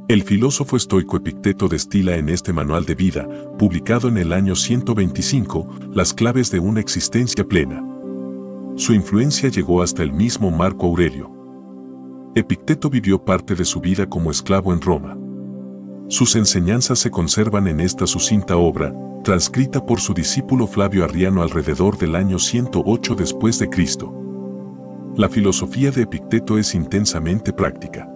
El filósofo estoico Epicteto destila en este manual de vida, publicado en el año 125, las claves de una existencia plena. Su influencia llegó hasta el mismo Marco Aurelio. Epicteto vivió parte de su vida como esclavo en Roma. Sus enseñanzas se conservan en esta sucinta obra, transcrita por su discípulo Flavio Arriano alrededor del año 108 después de Cristo. La filosofía de Epicteto es intensamente práctica.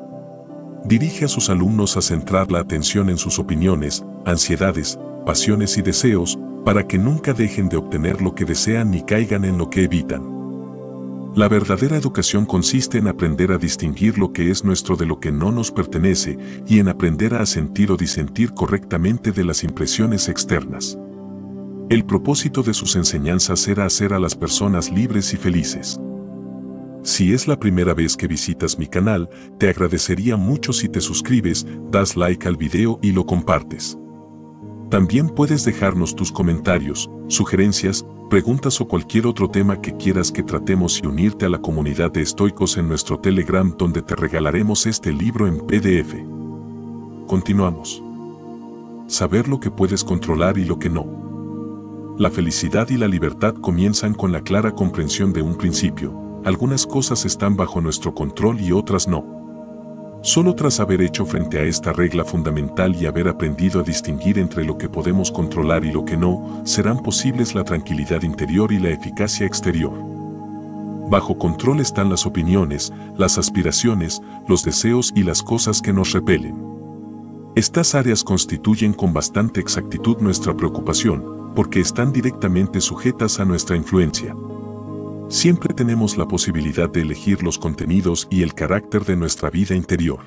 Dirige a sus alumnos a centrar la atención en sus opiniones, ansiedades, pasiones y deseos, para que nunca dejen de obtener lo que desean ni caigan en lo que evitan. La verdadera educación consiste en aprender a distinguir lo que es nuestro de lo que no nos pertenece y en aprender a sentir o disentir correctamente de las impresiones externas. El propósito de sus enseñanzas era hacer a las personas libres y felices. Si es la primera vez que visitas mi canal, te agradecería mucho si te suscribes, das like al video y lo compartes. También puedes dejarnos tus comentarios, sugerencias, preguntas o cualquier otro tema que quieras que tratemos y unirte a la comunidad de estoicos en nuestro Telegram donde te regalaremos este libro en PDF. Continuamos. Saber lo que puedes controlar y lo que no. La felicidad y la libertad comienzan con la clara comprensión de un principio. Algunas cosas están bajo nuestro control y otras no. Solo tras haber hecho frente a esta regla fundamental y haber aprendido a distinguir entre lo que podemos controlar y lo que no, serán posibles la tranquilidad interior y la eficacia exterior. Bajo control están las opiniones, las aspiraciones, los deseos y las cosas que nos repelen. Estas áreas constituyen con bastante exactitud nuestra preocupación, porque están directamente sujetas a nuestra influencia. Siempre tenemos la posibilidad de elegir los contenidos y el carácter de nuestra vida interior.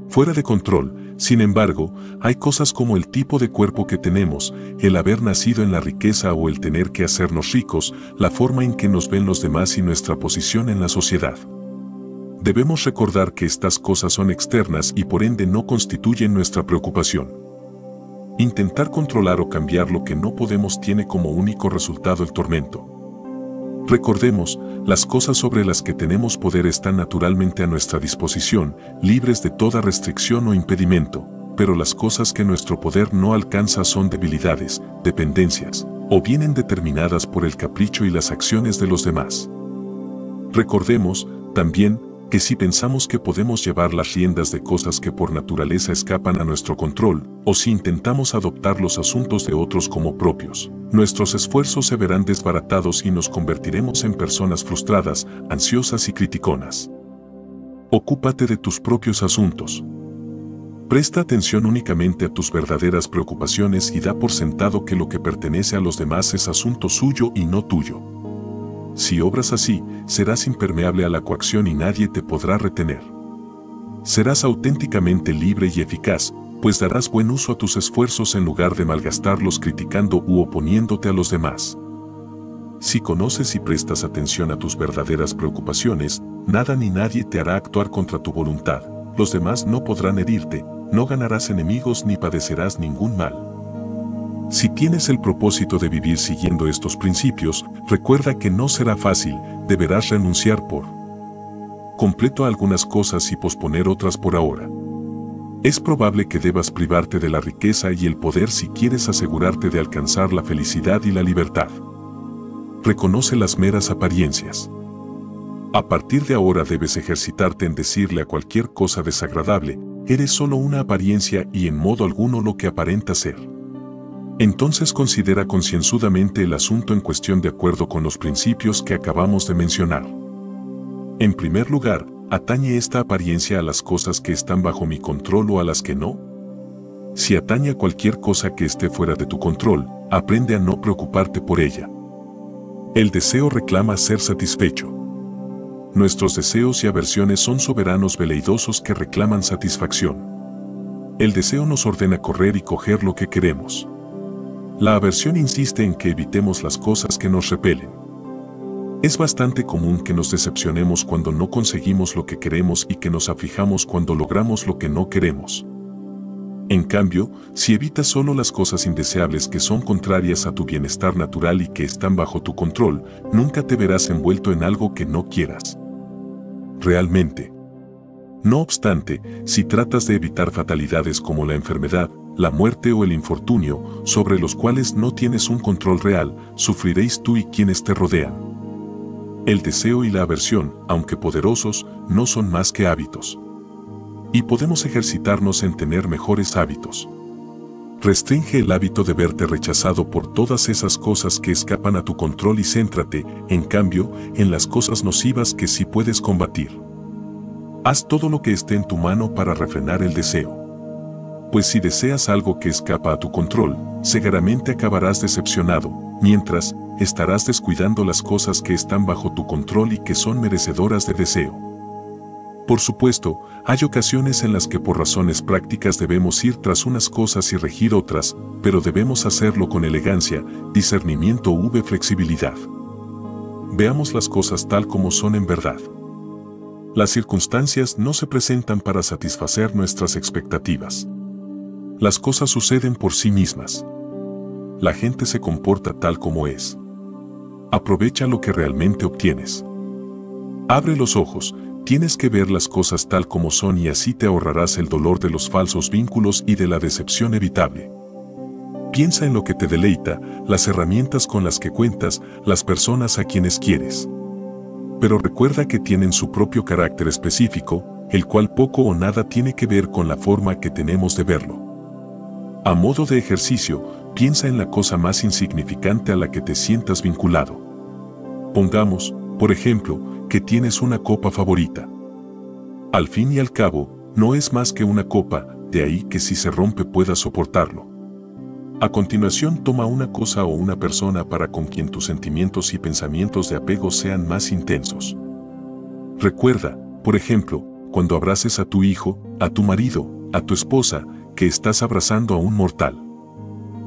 Fuera de control, sin embargo, hay cosas como el tipo de cuerpo que tenemos, el haber nacido en la riqueza o el tener que hacernos ricos, la forma en que nos ven los demás y nuestra posición en la sociedad. Debemos recordar que estas cosas son externas y por ende no constituyen nuestra preocupación. Intentar controlar o cambiar lo que no podemos tiene como único resultado el tormento. Recordemos, las cosas sobre las que tenemos poder están naturalmente a nuestra disposición, libres de toda restricción o impedimento, pero las cosas que nuestro poder no alcanza son debilidades, dependencias, o vienen determinadas por el capricho y las acciones de los demás. Recordemos, también, que si pensamos que podemos llevar las riendas de cosas que por naturaleza escapan a nuestro control, o si intentamos adoptar los asuntos de otros como propios, nuestros esfuerzos se verán desbaratados y nos convertiremos en personas frustradas, ansiosas y criticonas. Ocúpate de tus propios asuntos. Presta atención únicamente a tus verdaderas preocupaciones y da por sentado que lo que pertenece a los demás es asunto suyo y no tuyo. Si obras así, serás impermeable a la coacción y nadie te podrá retener. Serás auténticamente libre y eficaz, pues darás buen uso a tus esfuerzos en lugar de malgastarlos criticando u oponiéndote a los demás. Si conoces y prestas atención a tus verdaderas preocupaciones, nada ni nadie te hará actuar contra tu voluntad, los demás no podrán herirte, no ganarás enemigos ni padecerás ningún mal. Si tienes el propósito de vivir siguiendo estos principios, recuerda que no será fácil, deberás renunciar por completo a algunas cosas y posponer otras por ahora. Es probable que debas privarte de la riqueza y el poder si quieres asegurarte de alcanzar la felicidad y la libertad. Reconoce las meras apariencias. A partir de ahora debes ejercitarte en decirle a cualquier cosa desagradable, eres solo una apariencia y en modo alguno lo que aparenta ser. Entonces considera concienzudamente el asunto en cuestión de acuerdo con los principios que acabamos de mencionar. En primer lugar, ¿atañe esta apariencia a las cosas que están bajo mi control o a las que no? Si atañe a cualquier cosa que esté fuera de tu control, aprende a no preocuparte por ella. El deseo reclama ser satisfecho. Nuestros deseos y aversiones son soberanos veleidosos que reclaman satisfacción. El deseo nos ordena correr y coger lo que queremos. La aversión insiste en que evitemos las cosas que nos repelen. Es bastante común que nos decepcionemos cuando no conseguimos lo que queremos y que nos aflijamos cuando logramos lo que no queremos. En cambio, si evitas solo las cosas indeseables que son contrarias a tu bienestar natural y que están bajo tu control, nunca te verás envuelto en algo que no quieras. Realmente, No obstante, si tratas de evitar fatalidades como la enfermedad, la muerte o el infortunio, sobre los cuales no tienes un control real, sufriréis tú y quienes te rodean. El deseo y la aversión, aunque poderosos, no son más que hábitos. Y podemos ejercitarnos en tener mejores hábitos. Restringe el hábito de verte rechazado por todas esas cosas que escapan a tu control y céntrate, en cambio, en las cosas nocivas que sí puedes combatir. Haz todo lo que esté en tu mano para refrenar el deseo. Pues si deseas algo que escapa a tu control, seguramente acabarás decepcionado, mientras estarás descuidando las cosas que están bajo tu control y que son merecedoras de deseo. Por supuesto, hay ocasiones en las que por razones prácticas debemos ir tras unas cosas y regir otras, pero debemos hacerlo con elegancia, discernimiento u flexibilidad. Veamos las cosas tal como son en verdad. Las circunstancias no se presentan para satisfacer nuestras expectativas. Las cosas suceden por sí mismas. La gente se comporta tal como es. Aprovecha lo que realmente obtienes. Abre los ojos. Tienes que ver las cosas tal como son y así te ahorrarás el dolor de los falsos vínculos y de la decepción evitable. Piensa en lo que te deleita, las herramientas con las que cuentas, las personas a quienes quieres. Pero recuerda que tienen su propio carácter específico, el cual poco o nada tiene que ver con la forma que tenemos de verlo. A modo de ejercicio, piensa en la cosa más insignificante a la que te sientas vinculado. Pongamos, por ejemplo, que tienes una copa favorita. Al fin y al cabo, no es más que una copa, de ahí que si se rompe puedas soportarlo. A continuación toma una cosa o una persona para con quien tus sentimientos y pensamientos de apego sean más intensos. Recuerda, por ejemplo, cuando abraces a tu hijo, a tu marido, a tu esposa, que estás abrazando a un mortal.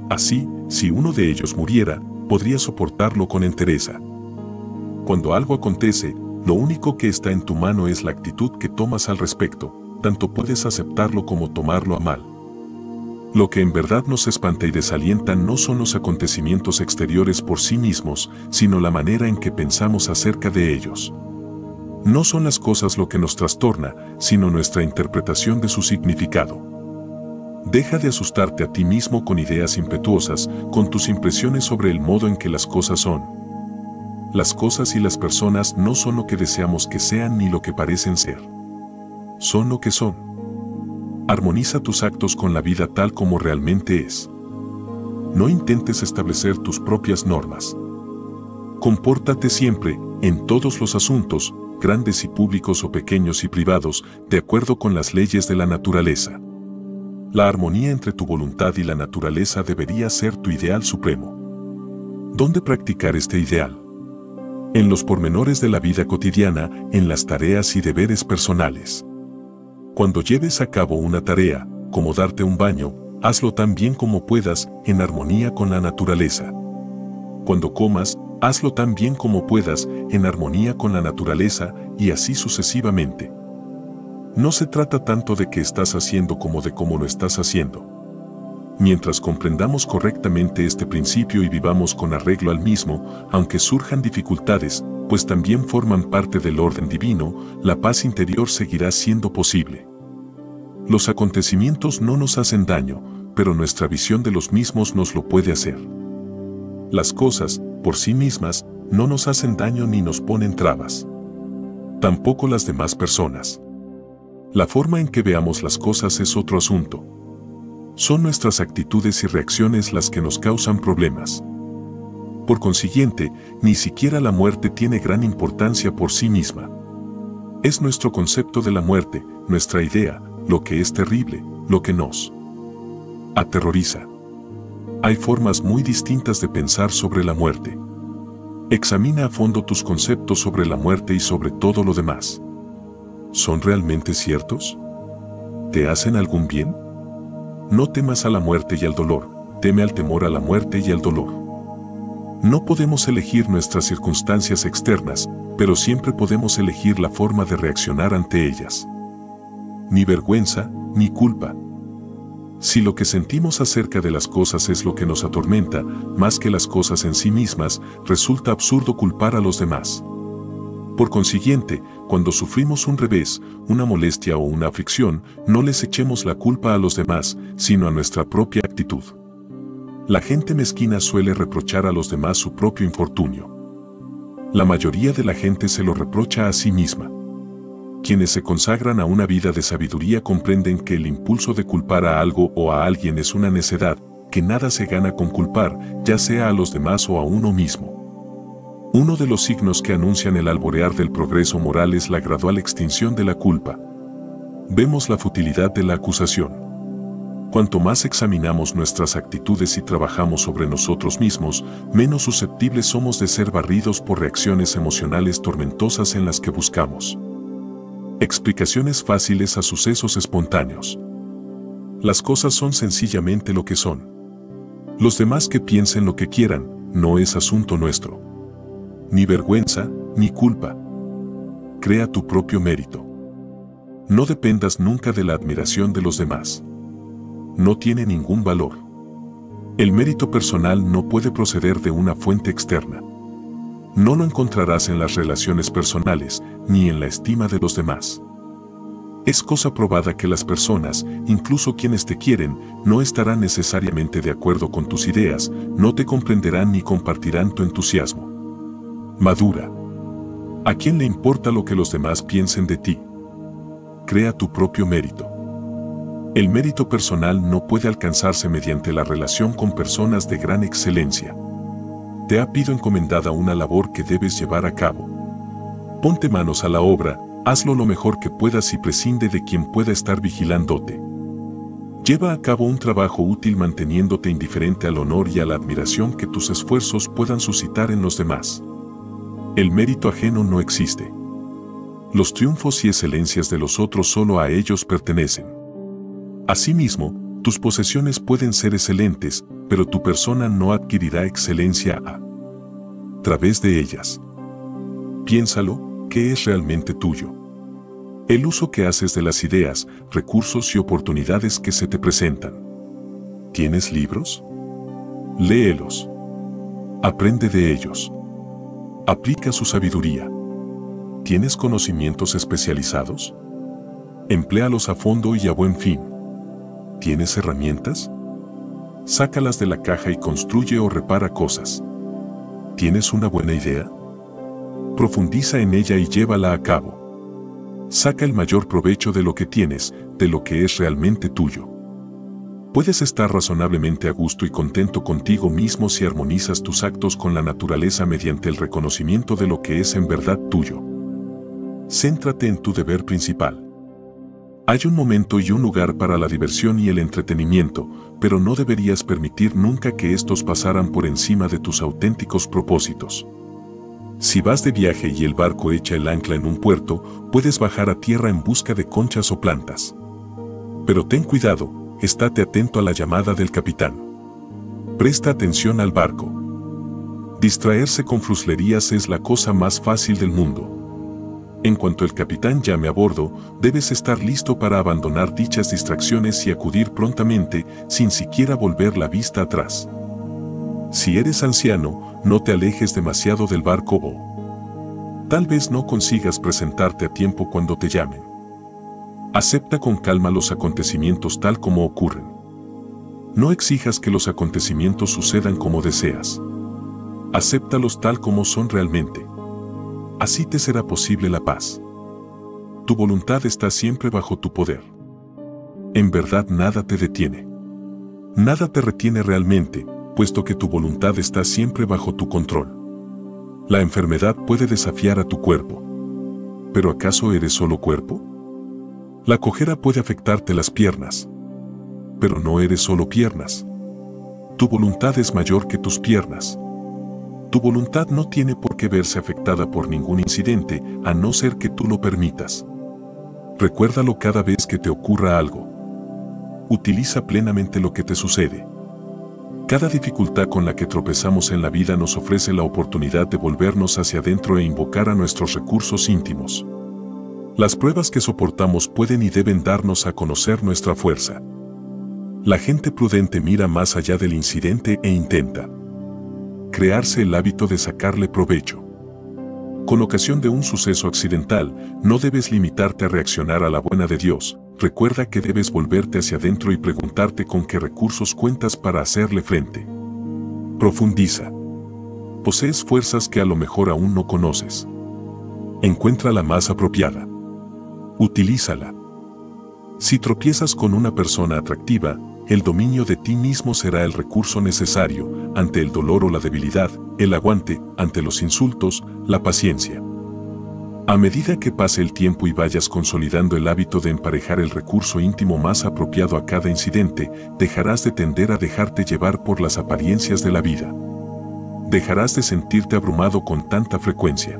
Así, si uno de ellos muriera, podrías soportarlo con entereza. Cuando algo acontece, lo único que está en tu mano es la actitud que tomas al respecto, tanto puedes aceptarlo como tomarlo a mal. Lo que en verdad nos espanta y desalienta no son los acontecimientos exteriores por sí mismos, sino la manera en que pensamos acerca de ellos. No son las cosas lo que nos trastorna, sino nuestra interpretación de su significado. Deja de asustarte a ti mismo con ideas impetuosas, con tus impresiones sobre el modo en que las cosas son. Las cosas y las personas no son lo que deseamos que sean ni lo que parecen ser. Son lo que son. Armoniza tus actos con la vida tal como realmente es. No intentes establecer tus propias normas. Compórtate siempre, en todos los asuntos, grandes y públicos o pequeños y privados, de acuerdo con las leyes de la naturaleza. La armonía entre tu voluntad y la naturaleza debería ser tu ideal supremo. ¿Dónde practicar este ideal? En los pormenores de la vida cotidiana, en las tareas y deberes personales. Cuando lleves a cabo una tarea, como darte un baño, hazlo tan bien como puedas, en armonía con la naturaleza. Cuando comas, hazlo tan bien como puedas, en armonía con la naturaleza, y así sucesivamente. No se trata tanto de qué estás haciendo como de cómo lo estás haciendo. Mientras comprendamos correctamente este principio y vivamos con arreglo al mismo, aunque surjan dificultades, pues también forman parte del orden divino, la paz interior seguirá siendo posible. Los acontecimientos no nos hacen daño, pero nuestra visión de los mismos nos lo puede hacer. Las cosas, por sí mismas, no nos hacen daño ni nos ponen trabas. Tampoco las demás personas. La forma en que veamos las cosas es otro asunto. Son nuestras actitudes y reacciones las que nos causan problemas. Por consiguiente, ni siquiera la muerte tiene gran importancia por sí misma. Es nuestro concepto de la muerte, nuestra idea, lo que es terrible, lo que nos aterroriza. Hay formas muy distintas de pensar sobre la muerte. Examina a fondo tus conceptos sobre la muerte y sobre todo lo demás. ¿Son realmente ciertos? ¿Te hacen algún bien? No temas a la muerte y al dolor, teme al temor a la muerte y al dolor. No podemos elegir nuestras circunstancias externas, pero siempre podemos elegir la forma de reaccionar ante ellas. Ni vergüenza, ni culpa. Si lo que sentimos acerca de las cosas es lo que nos atormenta, más que las cosas en sí mismas, resulta absurdo culpar a los demás. Por consiguiente, Cuando sufrimos un revés, una molestia o una aflicción, no les echemos la culpa a los demás, sino a nuestra propia actitud. La gente mezquina suele reprochar a los demás su propio infortunio. La mayoría de la gente se lo reprocha a sí misma. Quienes se consagran a una vida de sabiduría comprenden que el impulso de culpar a algo o a alguien es una necedad, que nada se gana con culpar, ya sea a los demás o a uno mismo. Uno de los signos que anuncian el alborear del progreso moral es la gradual extinción de la culpa. Vemos la futilidad de la acusación. Cuanto más examinamos nuestras actitudes y trabajamos sobre nosotros mismos, menos susceptibles somos de ser barridos por reacciones emocionales tormentosas en las que buscamos explicaciones fáciles a sucesos espontáneos. Las cosas son sencillamente lo que son. Los demás que piensen lo que quieran, no es asunto nuestro. Ni vergüenza, ni culpa. Crea tu propio mérito. No dependas nunca de la admiración de los demás. No tiene ningún valor. El mérito personal no puede proceder de una fuente externa. No lo encontrarás en las relaciones personales, ni en la estima de los demás. Es cosa probada que las personas, incluso quienes te quieren, no estarán necesariamente de acuerdo con tus ideas, no te comprenderán ni compartirán tu entusiasmo. Madura. ¿A quién le importa lo que los demás piensen de ti? Crea tu propio mérito. El mérito personal no puede alcanzarse mediante la relación con personas de gran excelencia. Te ha sido encomendada una labor que debes llevar a cabo. Ponte manos a la obra, hazlo lo mejor que puedas y prescinde de quien pueda estar vigilándote. Lleva a cabo un trabajo útil manteniéndote indiferente al honor y a la admiración que tus esfuerzos puedan suscitar en los demás. El mérito ajeno no existe. Los triunfos y excelencias de los otros solo a ellos pertenecen. Asimismo, tus posesiones pueden ser excelentes, pero tu persona no adquirirá excelencia a través de ellas. Piénsalo, ¿qué es realmente tuyo? El uso que haces de las ideas, recursos y oportunidades que se te presentan. ¿Tienes libros? Léelos. Aprende de ellos. Aplica su sabiduría. ¿Tienes conocimientos especializados? Empléalos a fondo y a buen fin. ¿Tienes herramientas? Sácalas de la caja y construye o repara cosas. ¿Tienes una buena idea? Profundiza en ella y llévala a cabo. Saca el mayor provecho de lo que tienes, de lo que es realmente tuyo. Puedes estar razonablemente a gusto y contento contigo mismo si armonizas tus actos con la naturaleza mediante el reconocimiento de lo que es en verdad tuyo. Céntrate en tu deber principal. Hay un momento y un lugar para la diversión y el entretenimiento, pero no deberías permitir nunca que estos pasaran por encima de tus auténticos propósitos. Si vas de viaje y el barco echa el ancla en un puerto, puedes bajar a tierra en busca de conchas o plantas. Pero ten cuidado, estate atento a la llamada del capitán. Presta atención al barco. Distraerse con fruslerías es la cosa más fácil del mundo. En cuanto el capitán llame a bordo, debes estar listo para abandonar dichas distracciones y acudir prontamente, sin siquiera volver la vista atrás. Si eres anciano, no te alejes demasiado del barco o tal vez no consigas presentarte a tiempo cuando te llamen. Acepta con calma los acontecimientos tal como ocurren. No exijas que los acontecimientos sucedan como deseas. Acéptalos tal como son realmente. Así te será posible la paz. Tu voluntad está siempre bajo tu poder. En verdad nada te detiene. Nada te retiene realmente, puesto que tu voluntad está siempre bajo tu control. La enfermedad puede desafiar a tu cuerpo. ¿Pero acaso eres solo cuerpo? La cojera puede afectarte las piernas. Pero no eres solo piernas. Tu voluntad es mayor que tus piernas. Tu voluntad no tiene por qué verse afectada por ningún incidente, a no ser que tú lo permitas. Recuérdalo cada vez que te ocurra algo. Utiliza plenamente lo que te sucede. Cada dificultad con la que tropezamos en la vida nos ofrece la oportunidad de volvernos hacia adentro e invocar a nuestros recursos íntimos. Las pruebas que soportamos pueden y deben darnos a conocer nuestra fuerza. La gente prudente mira más allá del incidente e intenta crearse el hábito de sacarle provecho. Con ocasión de un suceso accidental, no debes limitarte a reaccionar a la buena de Dios. Recuerda que debes volverte hacia adentro y preguntarte con qué recursos cuentas para hacerle frente. Profundiza. Posees fuerzas que a lo mejor aún no conoces. Encuentra la más apropiada. Utilízala. Si tropiezas con una persona atractiva, el dominio de ti mismo será el recurso necesario ante el dolor o la debilidad, el aguante ante los insultos, la paciencia. A medida que pase el tiempo y vayas consolidando el hábito de emparejar el recurso íntimo más apropiado a cada incidente, dejarás de tender a dejarte llevar por las apariencias de la vida. Dejarás de sentirte abrumado con tanta frecuencia.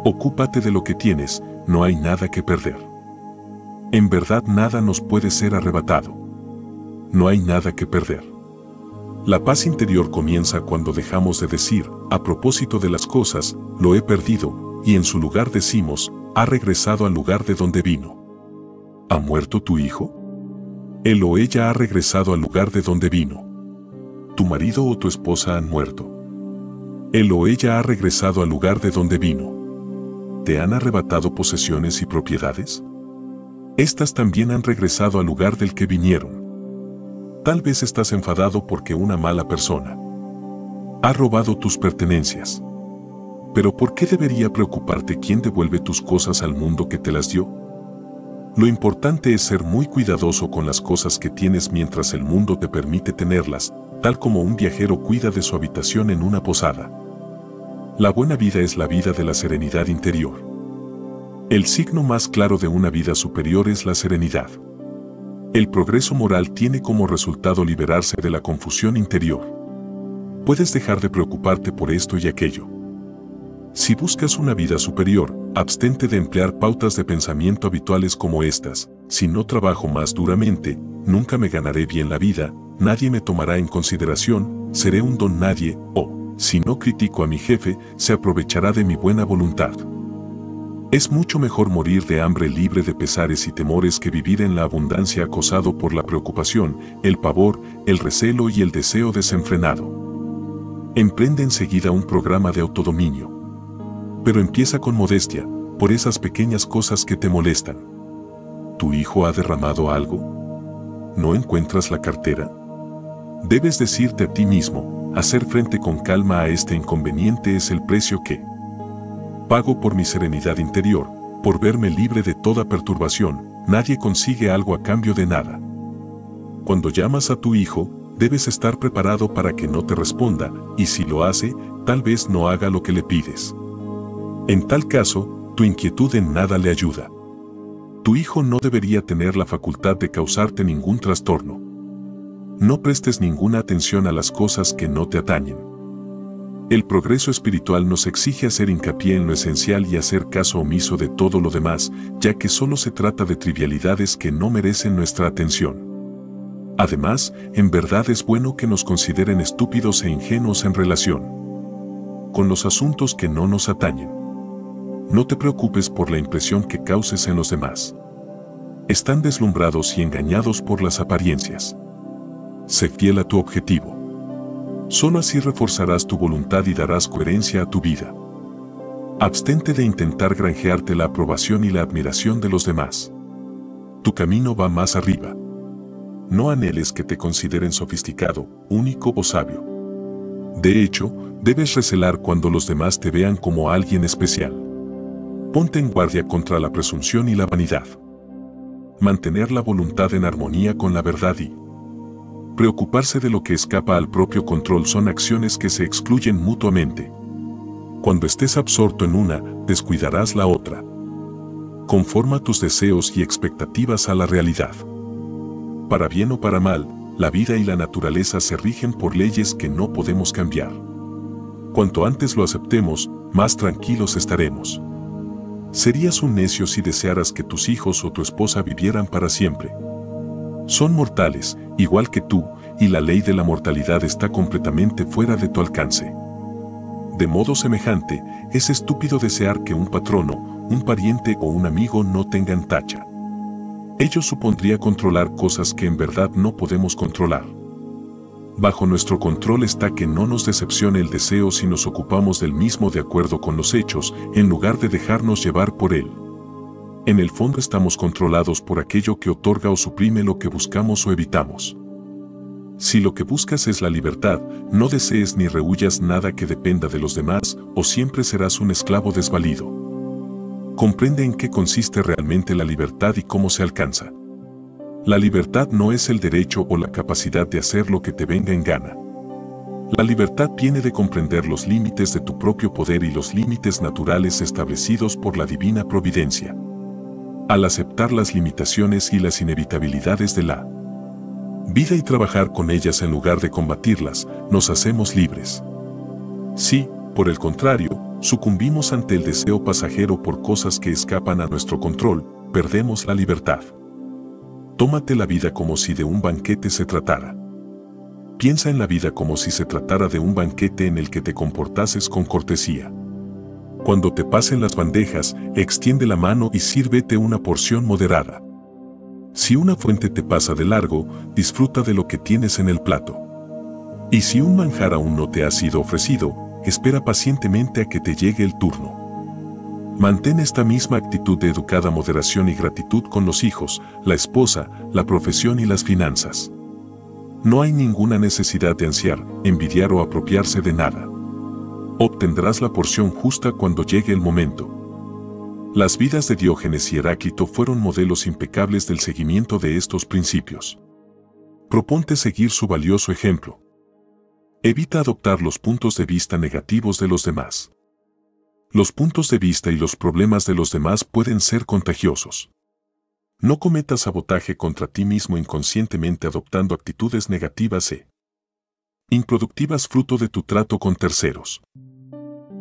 Ocúpate de lo que tienes, no hay nada que perder. En verdad nada nos puede ser arrebatado. No hay nada que perder. La paz interior comienza cuando dejamos de decir, a propósito de las cosas, lo he perdido, y en su lugar decimos, ha regresado al lugar de donde vino. ¿Ha muerto tu hijo? Él o ella ha regresado al lugar de donde vino. ¿Tu marido o tu esposa han muerto? Él o ella ha regresado al lugar de donde vino. ¿Te han arrebatado posesiones y propiedades? Estas también han regresado al lugar del que vinieron. Tal vez estás enfadado porque una mala persona ha robado tus pertenencias. Pero ¿por qué debería preocuparte quién devuelve tus cosas al mundo que te las dio? Lo importante es ser muy cuidadoso con las cosas que tienes mientras el mundo te permite tenerlas, tal como un viajero cuida de su habitación en una posada. La buena vida es la vida de la serenidad interior. El signo más claro de una vida superior es la serenidad. El progreso moral tiene como resultado liberarse de la confusión interior. Puedes dejar de preocuparte por esto y aquello. Si buscas una vida superior, abstente de emplear pautas de pensamiento habituales como estas: si no trabajo más duramente, nunca me ganaré bien la vida, nadie me tomará en consideración, seré un don nadie, o, si no critico a mi jefe, se aprovechará de mi buena voluntad. Es mucho mejor morir de hambre libre de pesares y temores que vivir en la abundancia acosado por la preocupación, el pavor, el recelo y el deseo desenfrenado. Emprende enseguida un programa de autodominio. Pero empieza con modestia, por esas pequeñas cosas que te molestan. ¿Tu hijo ha derramado algo? ¿No encuentras la cartera? Debes decirte a ti mismo, hacer frente con calma a este inconveniente es el precio que pago por mi serenidad interior, por verme libre de toda perturbación. Nadie consigue algo a cambio de nada. Cuando llamas a tu hijo, debes estar preparado para que no te responda, y si lo hace, tal vez no haga lo que le pides. En tal caso, tu inquietud en nada le ayuda. Tu hijo no debería tener la facultad de causarte ningún trastorno. No prestes ninguna atención a las cosas que no te atañen. El progreso espiritual nos exige hacer hincapié en lo esencial y hacer caso omiso de todo lo demás, ya que solo se trata de trivialidades que no merecen nuestra atención. Además, en verdad es bueno que nos consideren estúpidos e ingenuos en relación con los asuntos que no nos atañen. No te preocupes por la impresión que causes en los demás. Están deslumbrados y engañados por las apariencias. Sé fiel a tu objetivo. Solo así reforzarás tu voluntad y darás coherencia a tu vida. Abstente de intentar granjearte la aprobación y la admiración de los demás. Tu camino va más arriba. No anheles que te consideren sofisticado, único o sabio. De hecho, debes recelar cuando los demás te vean como alguien especial. Ponte en guardia contra la presunción y la vanidad. Mantener la voluntad en armonía con la verdad y preocuparse de lo que escapa al propio control son acciones que se excluyen mutuamente. Cuando estés absorto en una, descuidarás la otra. Conforma tus deseos y expectativas a la realidad. Para bien o para mal, la vida y la naturaleza se rigen por leyes que no podemos cambiar. Cuanto antes lo aceptemos, más tranquilos estaremos. Serías un necio si desearas que tus hijos o tu esposa vivieran para siempre. Son mortales, igual que tú, y la ley de la mortalidad está completamente fuera de tu alcance. De modo semejante, es estúpido desear que un patrono, un pariente o un amigo no tengan tacha. Ello supondría controlar cosas que en verdad no podemos controlar. Bajo nuestro control está que no nos decepcione el deseo si nos ocupamos del mismo de acuerdo con los hechos, en lugar de dejarnos llevar por él. En el fondo estamos controlados por aquello que otorga o suprime lo que buscamos o evitamos. Si lo que buscas es la libertad, no desees ni rehuyas nada que dependa de los demás, o siempre serás un esclavo desvalido. Comprende en qué consiste realmente la libertad y cómo se alcanza. La libertad no es el derecho o la capacidad de hacer lo que te venga en gana. La libertad viene de comprender los límites de tu propio poder y los límites naturales establecidos por la divina providencia. Al aceptar las limitaciones y las inevitabilidades de la vida y trabajar con ellas en lugar de combatirlas, nos hacemos libres. Si, por el contrario, sucumbimos ante el deseo pasajero por cosas que escapan a nuestro control, perdemos la libertad. Tómate la vida como si de un banquete se tratara. Piensa en la vida como si se tratara de un banquete en el que te comportases con cortesía. Cuando te pasen las bandejas, extiende la mano y sírvete una porción moderada. Si una fuente te pasa de largo, disfruta de lo que tienes en el plato. Y si un manjar aún no te ha sido ofrecido, espera pacientemente a que te llegue el turno. Mantén esta misma actitud de educada moderación y gratitud con los hijos, la esposa, la profesión y las finanzas. No hay ninguna necesidad de ansiar, envidiar o apropiarse de nada. Obtendrás la porción justa cuando llegue el momento. Las vidas de Diógenes y Heráclito fueron modelos impecables del seguimiento de estos principios. Proponte seguir su valioso ejemplo. Evita adoptar los puntos de vista negativos de los demás. Los puntos de vista y los problemas de los demás pueden ser contagiosos. No cometas sabotaje contra ti mismo inconscientemente adoptando actitudes negativas e improductivas fruto de tu trato con terceros.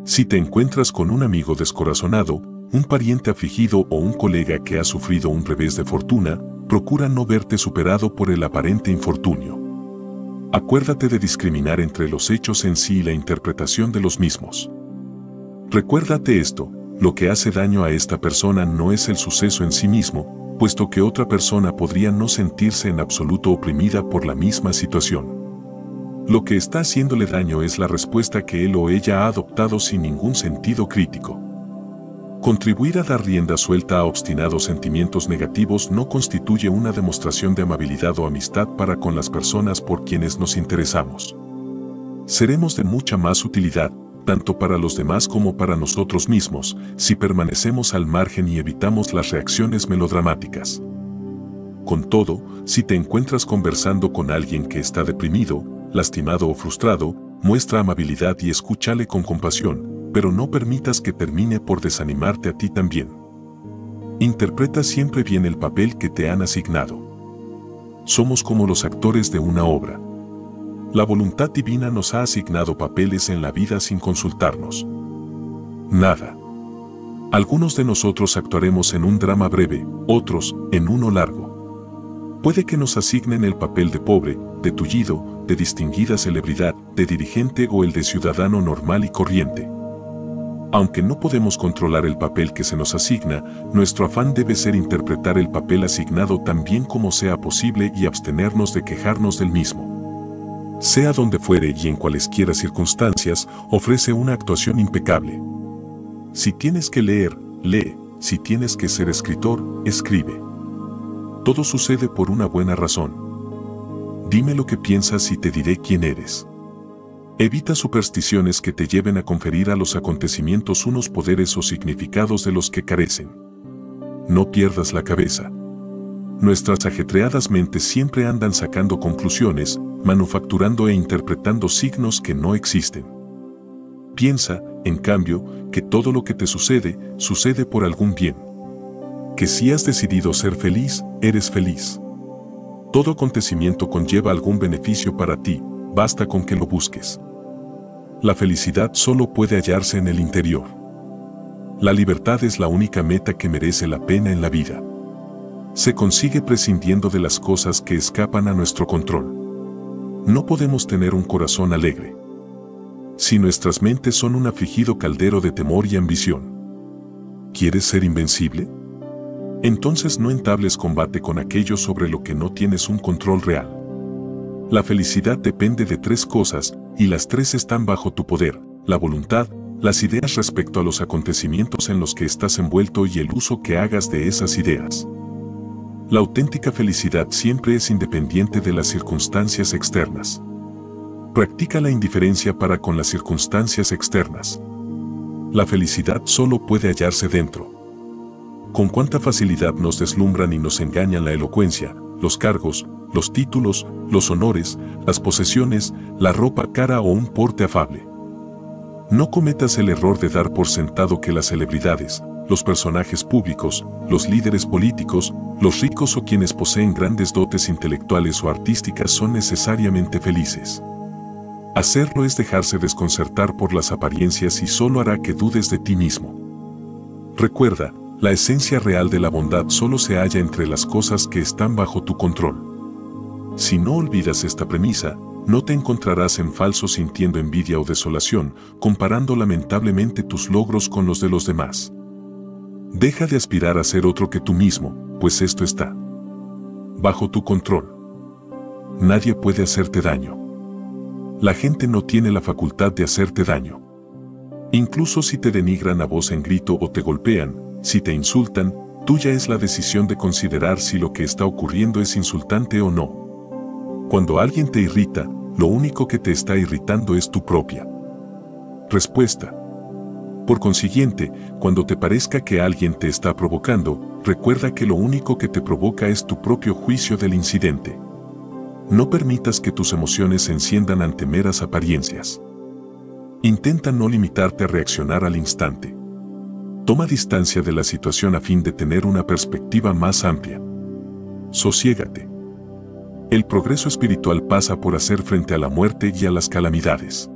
Si te encuentras con un amigo descorazonado, un pariente afligido o un colega que ha sufrido un revés de fortuna, procura no verte superado por el aparente infortunio. Acuérdate de discriminar entre los hechos en sí y la interpretación de los mismos. Recuérdate esto, lo que hace daño a esta persona no es el suceso en sí mismo, puesto que otra persona podría no sentirse en absoluto oprimida por la misma situación. Lo que está haciéndole daño es la respuesta que él o ella ha adoptado sin ningún sentido crítico. Contribuir a dar rienda suelta a obstinados sentimientos negativos no constituye una demostración de amabilidad o amistad para con las personas por quienes nos interesamos. Seremos de mucha más utilidad, tanto para los demás como para nosotros mismos, si permanecemos al margen y evitamos las reacciones melodramáticas. Con todo, si te encuentras conversando con alguien que está deprimido, lastimado o frustrado, muestra amabilidad y escúchale con compasión, pero no permitas que termine por desanimarte a ti también. Interpreta siempre bien el papel que te han asignado. Somos como los actores de una obra. La voluntad divina nos ha asignado papeles en la vida sin consultarnos. Nada. Algunos de nosotros actuaremos en un drama breve, otros en uno largo. Puede que nos asignen el papel de pobre, de tullido, de distinguida celebridad, de dirigente o el de ciudadano normal y corriente. Aunque no podemos controlar el papel que se nos asigna, nuestro afán debe ser interpretar el papel asignado tan bien como sea posible y abstenernos de quejarnos del mismo. Sea donde fuere y en cualesquiera circunstancias, ofrece una actuación impecable. Si tienes que leer, lee. Si tienes que ser escritor, escribe. Todo sucede por una buena razón. Dime lo que piensas y te diré quién eres. Evita supersticiones que te lleven a conferir a los acontecimientos unos poderes o significados de los que carecen. No pierdas la cabeza. Nuestras ajetreadas mentes siempre andan sacando conclusiones, manufacturando e interpretando signos que no existen. Piensa, en cambio, que todo lo que te sucede, sucede por algún bien. Que si has decidido ser feliz, eres feliz. Todo acontecimiento conlleva algún beneficio para ti, basta con que lo busques. La felicidad solo puede hallarse en el interior. La libertad es la única meta que merece la pena en la vida. Se consigue prescindiendo de las cosas que escapan a nuestro control. No podemos tener un corazón alegre si nuestras mentes son un afligido caldero de temor y ambición. ¿Quieres ser invencible? Entonces no entables combate con aquello sobre lo que no tienes un control real. La felicidad depende de tres cosas, y las tres están bajo tu poder: la voluntad, las ideas respecto a los acontecimientos en los que estás envuelto y el uso que hagas de esas ideas. La auténtica felicidad siempre es independiente de las circunstancias externas. Practica la indiferencia para con las circunstancias externas. La felicidad solo puede hallarse dentro. Con cuánta facilidad nos deslumbran y nos engañan la elocuencia, los cargos, los títulos, los honores, las posesiones, la ropa cara o un porte afable. No cometas el error de dar por sentado que las celebridades, los personajes públicos, los líderes políticos, los ricos o quienes poseen grandes dotes intelectuales o artísticas son necesariamente felices. Hacerlo es dejarse desconcertar por las apariencias y solo hará que dudes de ti mismo. Recuerda, la esencia real de la bondad solo se halla entre las cosas que están bajo tu control. Si no olvidas esta premisa, no te encontrarás en falso sintiendo envidia o desolación, comparando lamentablemente tus logros con los de los demás. Deja de aspirar a ser otro que tú mismo, pues esto está bajo tu control. Nadie puede hacerte daño. La gente no tiene la facultad de hacerte daño. Incluso si te denigran a voz en grito o te golpean, si te insultan, tuya es la decisión de considerar si lo que está ocurriendo es insultante o no. Cuando alguien te irrita, lo único que te está irritando es tu propia respuesta. Por consiguiente, cuando te parezca que alguien te está provocando, recuerda que lo único que te provoca es tu propio juicio del incidente. No permitas que tus emociones se enciendan ante meras apariencias. Intenta no limitarte a reaccionar al instante. Toma distancia de la situación a fin de tener una perspectiva más amplia. Sosiégate. El progreso espiritual pasa por hacer frente a la muerte y a las calamidades.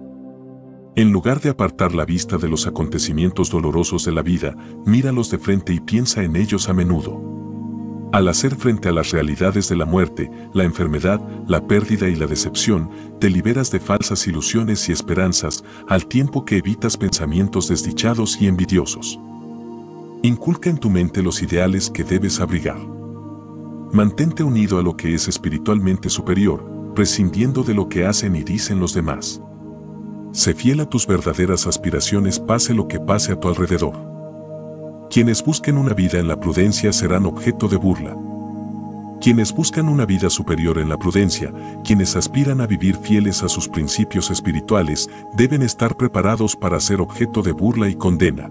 En lugar de apartar la vista de los acontecimientos dolorosos de la vida, míralos de frente y piensa en ellos a menudo. Al hacer frente a las realidades de la muerte, la enfermedad, la pérdida y la decepción, te liberas de falsas ilusiones y esperanzas, al tiempo que evitas pensamientos desdichados y envidiosos. Inculca en tu mente los ideales que debes abrigar. Mantente unido a lo que es espiritualmente superior, prescindiendo de lo que hacen y dicen los demás. Sé fiel a tus verdaderas aspiraciones pase lo que pase a tu alrededor. Quienes busquen una vida en la prudencia serán objeto de burla. Quienes buscan una vida superior en la prudencia, quienes aspiran a vivir fieles a sus principios espirituales, deben estar preparados para ser objeto de burla y condena.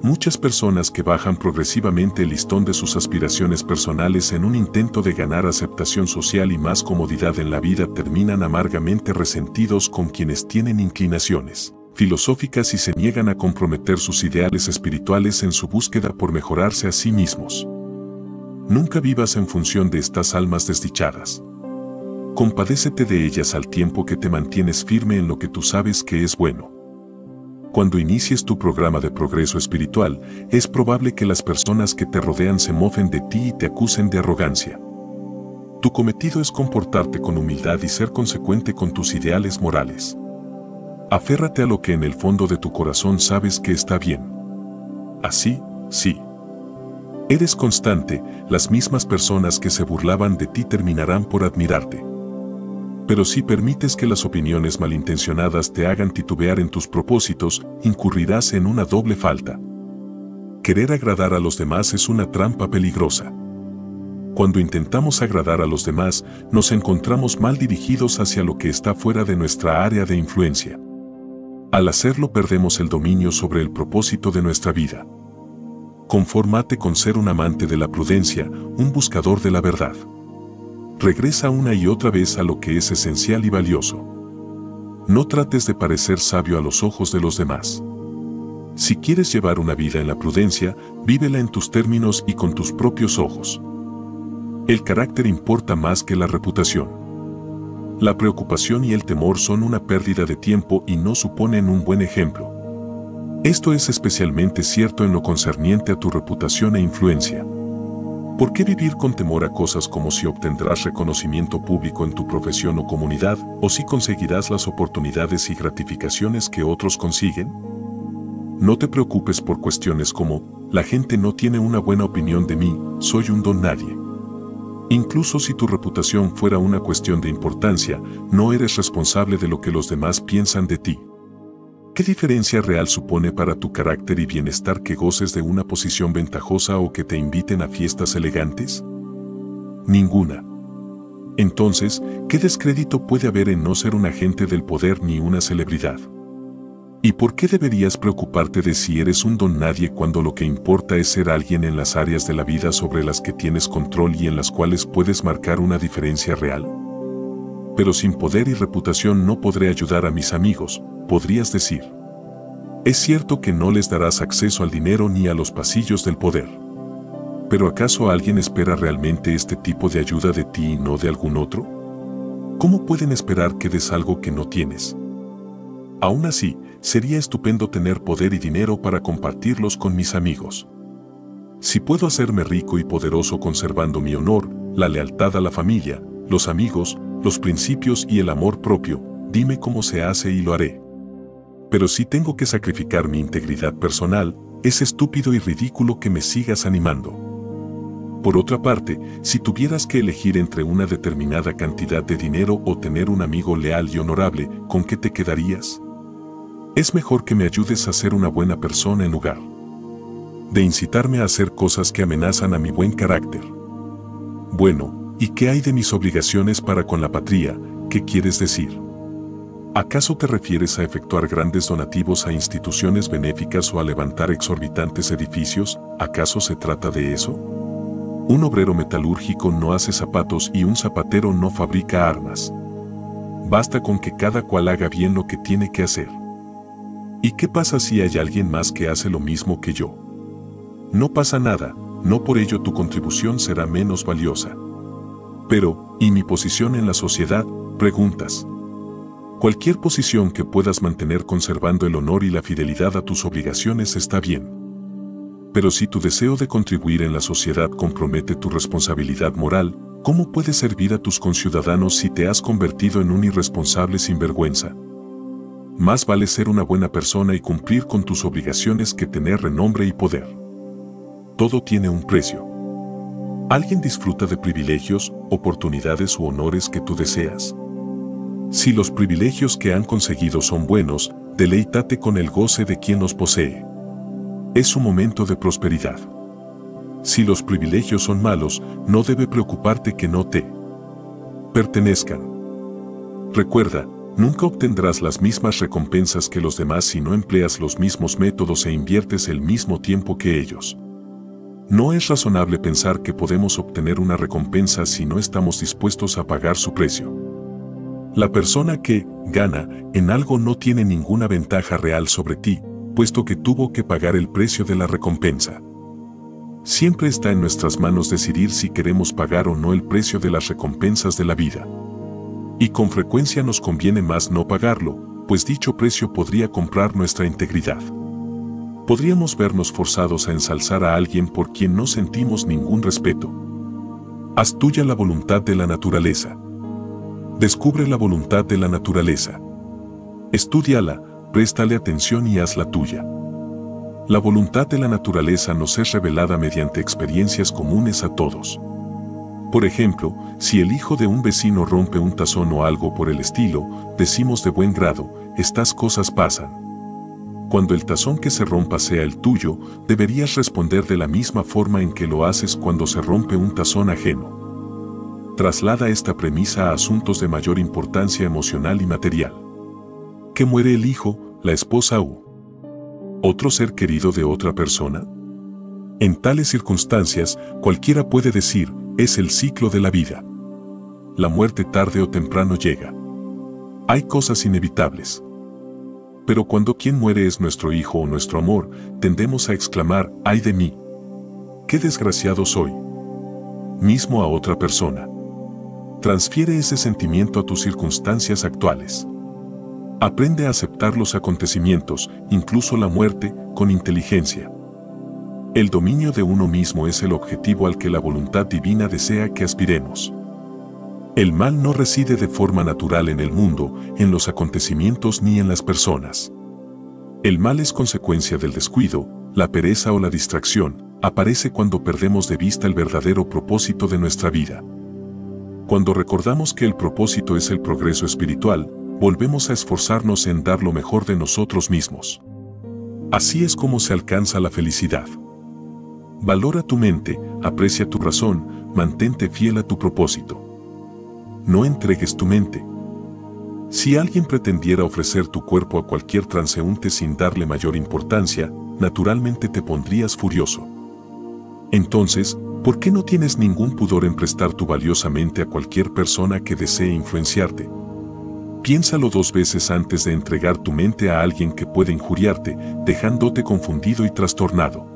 Muchas personas que bajan progresivamente el listón de sus aspiraciones personales en un intento de ganar aceptación social y más comodidad en la vida terminan amargamente resentidos con quienes tienen inclinaciones filosóficas y se niegan a comprometer sus ideales espirituales en su búsqueda por mejorarse a sí mismos. Nunca vivas en función de estas almas desdichadas. Compadécete de ellas al tiempo que te mantienes firme en lo que tú sabes que es bueno. Cuando inicies tu programa de progreso espiritual, es probable que las personas que te rodean se mofen de ti y te acusen de arrogancia. Tu cometido es comportarte con humildad y ser consecuente con tus ideales morales. Aférrate a lo que en el fondo de tu corazón sabes que está bien. Así, sí. Eres constante, las mismas personas que se burlaban de ti terminarán por admirarte. Pero si permites que las opiniones malintencionadas te hagan titubear en tus propósitos, incurrirás en una doble falta. Querer agradar a los demás es una trampa peligrosa. Cuando intentamos agradar a los demás, nos encontramos mal dirigidos hacia lo que está fuera de nuestra área de influencia. Al hacerlo perdemos el dominio sobre el propósito de nuestra vida. Confórmate con ser un amante de la prudencia, un buscador de la verdad. Regresa una y otra vez a lo que es esencial y valioso. No trates de parecer sabio a los ojos de los demás. Si quieres llevar una vida en la prudencia, vívela en tus términos y con tus propios ojos. El carácter importa más que la reputación. La preocupación y el temor son una pérdida de tiempo y no suponen un buen ejemplo. Esto es especialmente cierto en lo concerniente a tu reputación e influencia. ¿Por qué vivir con temor a cosas como si obtendrás reconocimiento público en tu profesión o comunidad, o si conseguirás las oportunidades y gratificaciones que otros consiguen? No te preocupes por cuestiones como, la gente no tiene una buena opinión de mí, soy un don nadie. Incluso si tu reputación fuera una cuestión de importancia, no eres responsable de lo que los demás piensan de ti. ¿Qué diferencia real supone para tu carácter y bienestar que goces de una posición ventajosa o que te inviten a fiestas elegantes? Ninguna. Entonces, ¿qué descrédito puede haber en no ser un agente del poder ni una celebridad? ¿Y por qué deberías preocuparte de si eres un don nadie cuando lo que importa es ser alguien en las áreas de la vida sobre las que tienes control y en las cuales puedes marcar una diferencia real? Pero sin poder y reputación no podré ayudar a mis amigos, podrías decir. Es cierto que no les darás acceso al dinero ni a los pasillos del poder. ¿Pero acaso alguien espera realmente este tipo de ayuda de ti y no de algún otro? ¿Cómo pueden esperar que des algo que no tienes? Aún así, sería estupendo tener poder y dinero para compartirlos con mis amigos. Si puedo hacerme rico y poderoso conservando mi honor, la lealtad a la familia, los amigos, los principios y el amor propio, dime cómo se hace y lo haré. Pero si tengo que sacrificar mi integridad personal, es estúpido y ridículo que me sigas animando. Por otra parte, si tuvieras que elegir entre una determinada cantidad de dinero o tener un amigo leal y honorable, ¿con qué te quedarías? Es mejor que me ayudes a ser una buena persona en lugar de incitarme a hacer cosas que amenazan a mi buen carácter. Bueno, ¿y qué hay de mis obligaciones para con la patria? ¿Qué quieres decir? ¿Acaso te refieres a efectuar grandes donativos a instituciones benéficas o a levantar exorbitantes edificios? ¿Acaso se trata de eso? Un obrero metalúrgico no hace zapatos y un zapatero no fabrica armas. Basta con que cada cual haga bien lo que tiene que hacer. ¿Y qué pasa si hay alguien más que hace lo mismo que yo? No pasa nada, no por ello tu contribución será menos valiosa. Pero, ¿y mi posición en la sociedad? Preguntas. Cualquier posición que puedas mantener conservando el honor y la fidelidad a tus obligaciones está bien. Pero si tu deseo de contribuir en la sociedad compromete tu responsabilidad moral, ¿cómo puedes servir a tus conciudadanos si te has convertido en un irresponsable sinvergüenza? Más vale ser una buena persona y cumplir con tus obligaciones que tener renombre y poder. Todo tiene un precio. Alguien disfruta de privilegios, oportunidades u honores que tú deseas. Si los privilegios que han conseguido son buenos, deleítate con el goce de quien los posee. Es su momento de prosperidad. Si los privilegios son malos, no debe preocuparte que no te pertenezcan. Recuerda, nunca obtendrás las mismas recompensas que los demás si no empleas los mismos métodos e inviertes el mismo tiempo que ellos. No es razonable pensar que podemos obtener una recompensa si no estamos dispuestos a pagar su precio. La persona que gana en algo no tiene ninguna ventaja real sobre ti, puesto que tuvo que pagar el precio de la recompensa. Siempre está en nuestras manos decidir si queremos pagar o no el precio de las recompensas de la vida. Y con frecuencia nos conviene más no pagarlo, pues dicho precio podría comprar nuestra integridad. Podríamos vernos forzados a ensalzar a alguien por quien no sentimos ningún respeto. Haz tuya la voluntad de la naturaleza. Descubre la voluntad de la naturaleza. Estúdiala, préstale atención y hazla tuya. La voluntad de la naturaleza nos es revelada mediante experiencias comunes a todos. Por ejemplo, si el hijo de un vecino rompe un tazón o algo por el estilo, decimos de buen grado, estas cosas pasan. Cuando el tazón que se rompa sea el tuyo, deberías responder de la misma forma en que lo haces cuando se rompe un tazón ajeno. Traslada esta premisa a asuntos de mayor importancia emocional y material. ¿Que muere el hijo, la esposa u otro ser querido de otra persona? En tales circunstancias, cualquiera puede decir, es el ciclo de la vida. La muerte tarde o temprano llega. Hay cosas inevitables. Pero cuando quien muere es nuestro hijo o nuestro amor, tendemos a exclamar, ¡ay de mí! ¡Qué desgraciado soy! Mismo a otra persona. Transfiere ese sentimiento a tus circunstancias actuales. Aprende a aceptar los acontecimientos, incluso la muerte, con inteligencia. El dominio de uno mismo es el objetivo al que la voluntad divina desea que aspiremos. El mal no reside de forma natural en el mundo, en los acontecimientos ni en las personas. El mal es consecuencia del descuido, la pereza o la distracción, aparece cuando perdemos de vista el verdadero propósito de nuestra vida. Cuando recordamos que el propósito es el progreso espiritual, volvemos a esforzarnos en dar lo mejor de nosotros mismos. Así es como se alcanza la felicidad. Valora tu mente, aprecia tu razón, mantente fiel a tu propósito. No entregues tu mente. Si alguien pretendiera ofrecer tu cuerpo a cualquier transeúnte sin darle mayor importancia, naturalmente te pondrías furioso. Entonces, ¿por qué no tienes ningún pudor en prestar tu valiosa mente a cualquier persona que desee influenciarte? Piénsalo 2 veces antes de entregar tu mente a alguien que puede injuriarte, dejándote confundido y trastornado.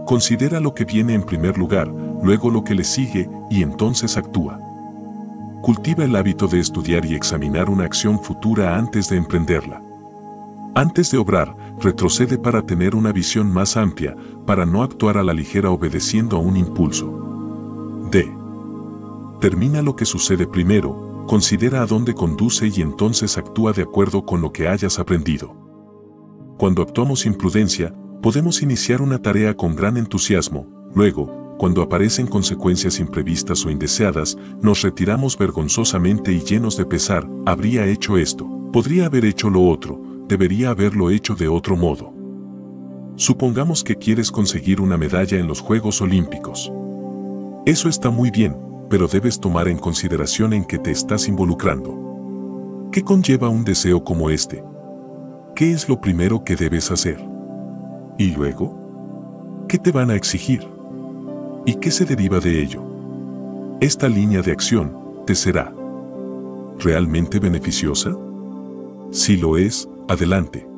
Considera lo que viene en primer lugar, luego lo que le sigue, y entonces actúa. Cultiva el hábito de estudiar y examinar una acción futura antes de emprenderla. Antes de obrar, retrocede para tener una visión más amplia, para no actuar a la ligera obedeciendo a un impulso. D. Termina lo que sucede primero, considera a dónde conduce y entonces actúa de acuerdo con lo que hayas aprendido. Cuando actuamos sin prudencia, podemos iniciar una tarea con gran entusiasmo, luego, cuando aparecen consecuencias imprevistas o indeseadas, nos retiramos vergonzosamente y llenos de pesar. Habría hecho esto, podría haber hecho lo otro, debería haberlo hecho de otro modo. Supongamos que quieres conseguir una medalla en los Juegos Olímpicos. Eso está muy bien, pero debes tomar en consideración en qué te estás involucrando. ¿Qué conlleva un deseo como este? ¿Qué es lo primero que debes hacer? ¿Y luego? ¿Qué te van a exigir? ¿Y qué se deriva de ello? Esta línea de acción te será ¿realmente beneficiosa? Si lo es, adelante.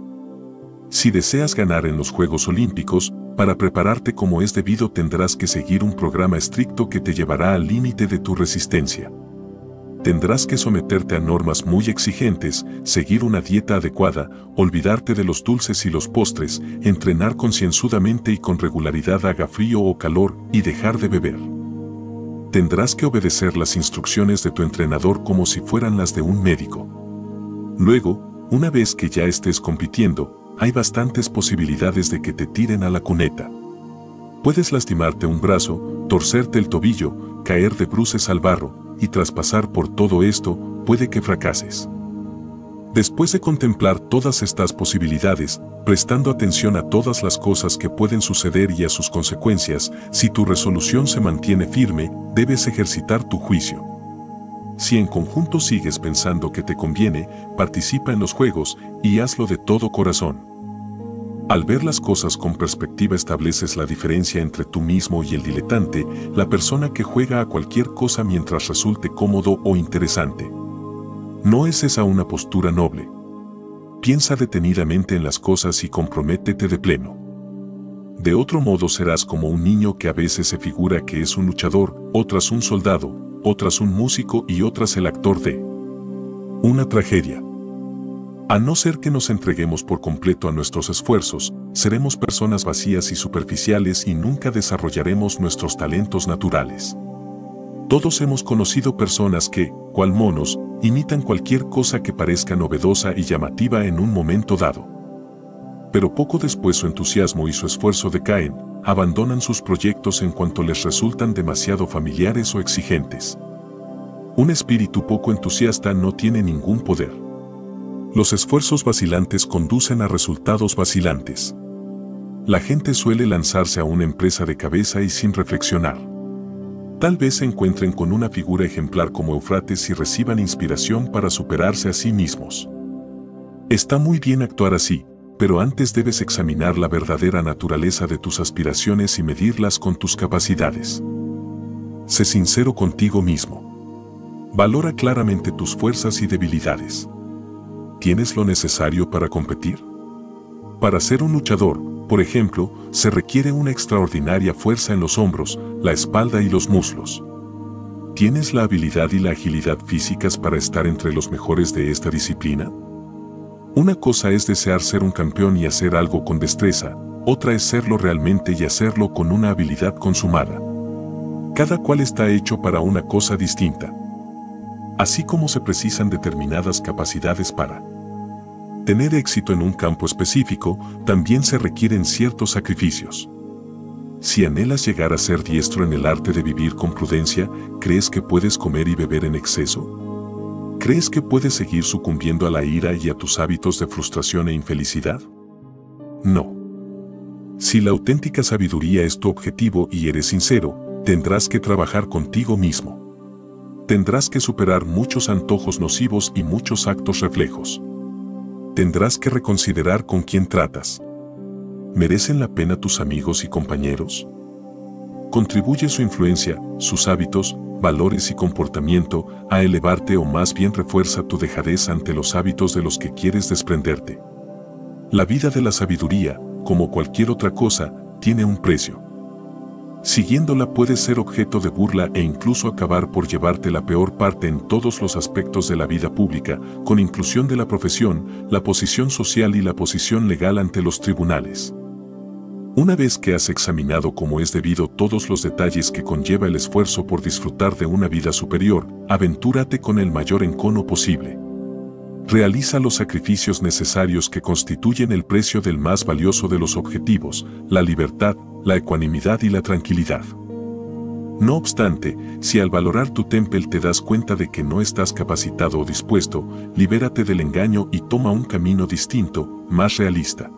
Si deseas ganar en los Juegos Olímpicos, para prepararte como es debido tendrás que seguir un programa estricto que te llevará al límite de tu resistencia. Tendrás que someterte a normas muy exigentes, seguir una dieta adecuada, olvidarte de los dulces y los postres, entrenar concienzudamente y con regularidad haga frío o calor, y dejar de beber. Tendrás que obedecer las instrucciones de tu entrenador como si fueran las de un médico. Luego, una vez que ya estés compitiendo, hay bastantes posibilidades de que te tiren a la cuneta. Puedes lastimarte un brazo, torcerte el tobillo, caer de bruces al barro, y tras pasar por todo esto, puede que fracases. Después de contemplar todas estas posibilidades, prestando atención a todas las cosas que pueden suceder y a sus consecuencias, si tu resolución se mantiene firme, debes ejercitar tu juicio. Si en conjunto sigues pensando que te conviene, participa en los juegos y hazlo de todo corazón. Al ver las cosas con perspectiva estableces la diferencia entre tú mismo y el diletante, la persona que juega a cualquier cosa mientras resulte cómodo o interesante. ¿No es esa una postura noble? Piensa detenidamente en las cosas y comprométete de pleno. De otro modo serás como un niño que a veces se figura que es un luchador, otras un soldado, otras un músico y otras el actor de una tragedia. A no ser que nos entreguemos por completo a nuestros esfuerzos, seremos personas vacías y superficiales y nunca desarrollaremos nuestros talentos naturales. Todos hemos conocido personas que, cual monos, imitan cualquier cosa que parezca novedosa y llamativa en un momento dado. Pero poco después su entusiasmo y su esfuerzo decaen, abandonan sus proyectos en cuanto les resultan demasiado familiares o exigentes. Un espíritu poco entusiasta no tiene ningún poder. Los esfuerzos vacilantes conducen a resultados vacilantes. La gente suele lanzarse a una empresa de cabeza y sin reflexionar. Tal vez se encuentren con una figura ejemplar como Eufrates y reciban inspiración para superarse a sí mismos. Está muy bien actuar así, pero antes debes examinar la verdadera naturaleza de tus aspiraciones y medirlas con tus capacidades. Sé sincero contigo mismo. Valora claramente tus fuerzas y debilidades. ¿Tienes lo necesario para competir? Para ser un luchador, por ejemplo, se requiere una extraordinaria fuerza en los hombros, la espalda y los muslos. ¿Tienes la habilidad y la agilidad físicas para estar entre los mejores de esta disciplina? Una cosa es desear ser un campeón y hacer algo con destreza, otra es serlo realmente y hacerlo con una habilidad consumada. Cada cual está hecho para una cosa distinta. Así como se precisan determinadas capacidades para tener éxito en un campo específico, también se requieren ciertos sacrificios. Si anhelas llegar a ser diestro en el arte de vivir con prudencia, ¿crees que puedes comer y beber en exceso? ¿Crees que puedes seguir sucumbiendo a la ira y a tus hábitos de frustración e infelicidad? No. Si la auténtica sabiduría es tu objetivo y eres sincero, tendrás que trabajar contigo mismo. Tendrás que superar muchos antojos nocivos y muchos actos reflejos. Tendrás que reconsiderar con quién tratas. ¿Merecen la pena tus amigos y compañeros? ¿Contribuye su influencia, sus hábitos, valores y comportamiento a elevarte o más bien refuerza tu dejadez ante los hábitos de los que quieres desprenderte? La vida de la sabiduría, como cualquier otra cosa, tiene un precio. Siguiéndola puedes ser objeto de burla e incluso acabar por llevarte la peor parte en todos los aspectos de la vida pública, con inclusión de la profesión, la posición social y la posición legal ante los tribunales. Una vez que has examinado como es debido todos los detalles que conlleva el esfuerzo por disfrutar de una vida superior, aventúrate con el mayor encono posible. Realiza los sacrificios necesarios que constituyen el precio del más valioso de los objetivos, la libertad, la ecuanimidad y la tranquilidad. No obstante, si al valorar tu temple te das cuenta de que no estás capacitado o dispuesto, libérate del engaño y toma un camino distinto, más realista.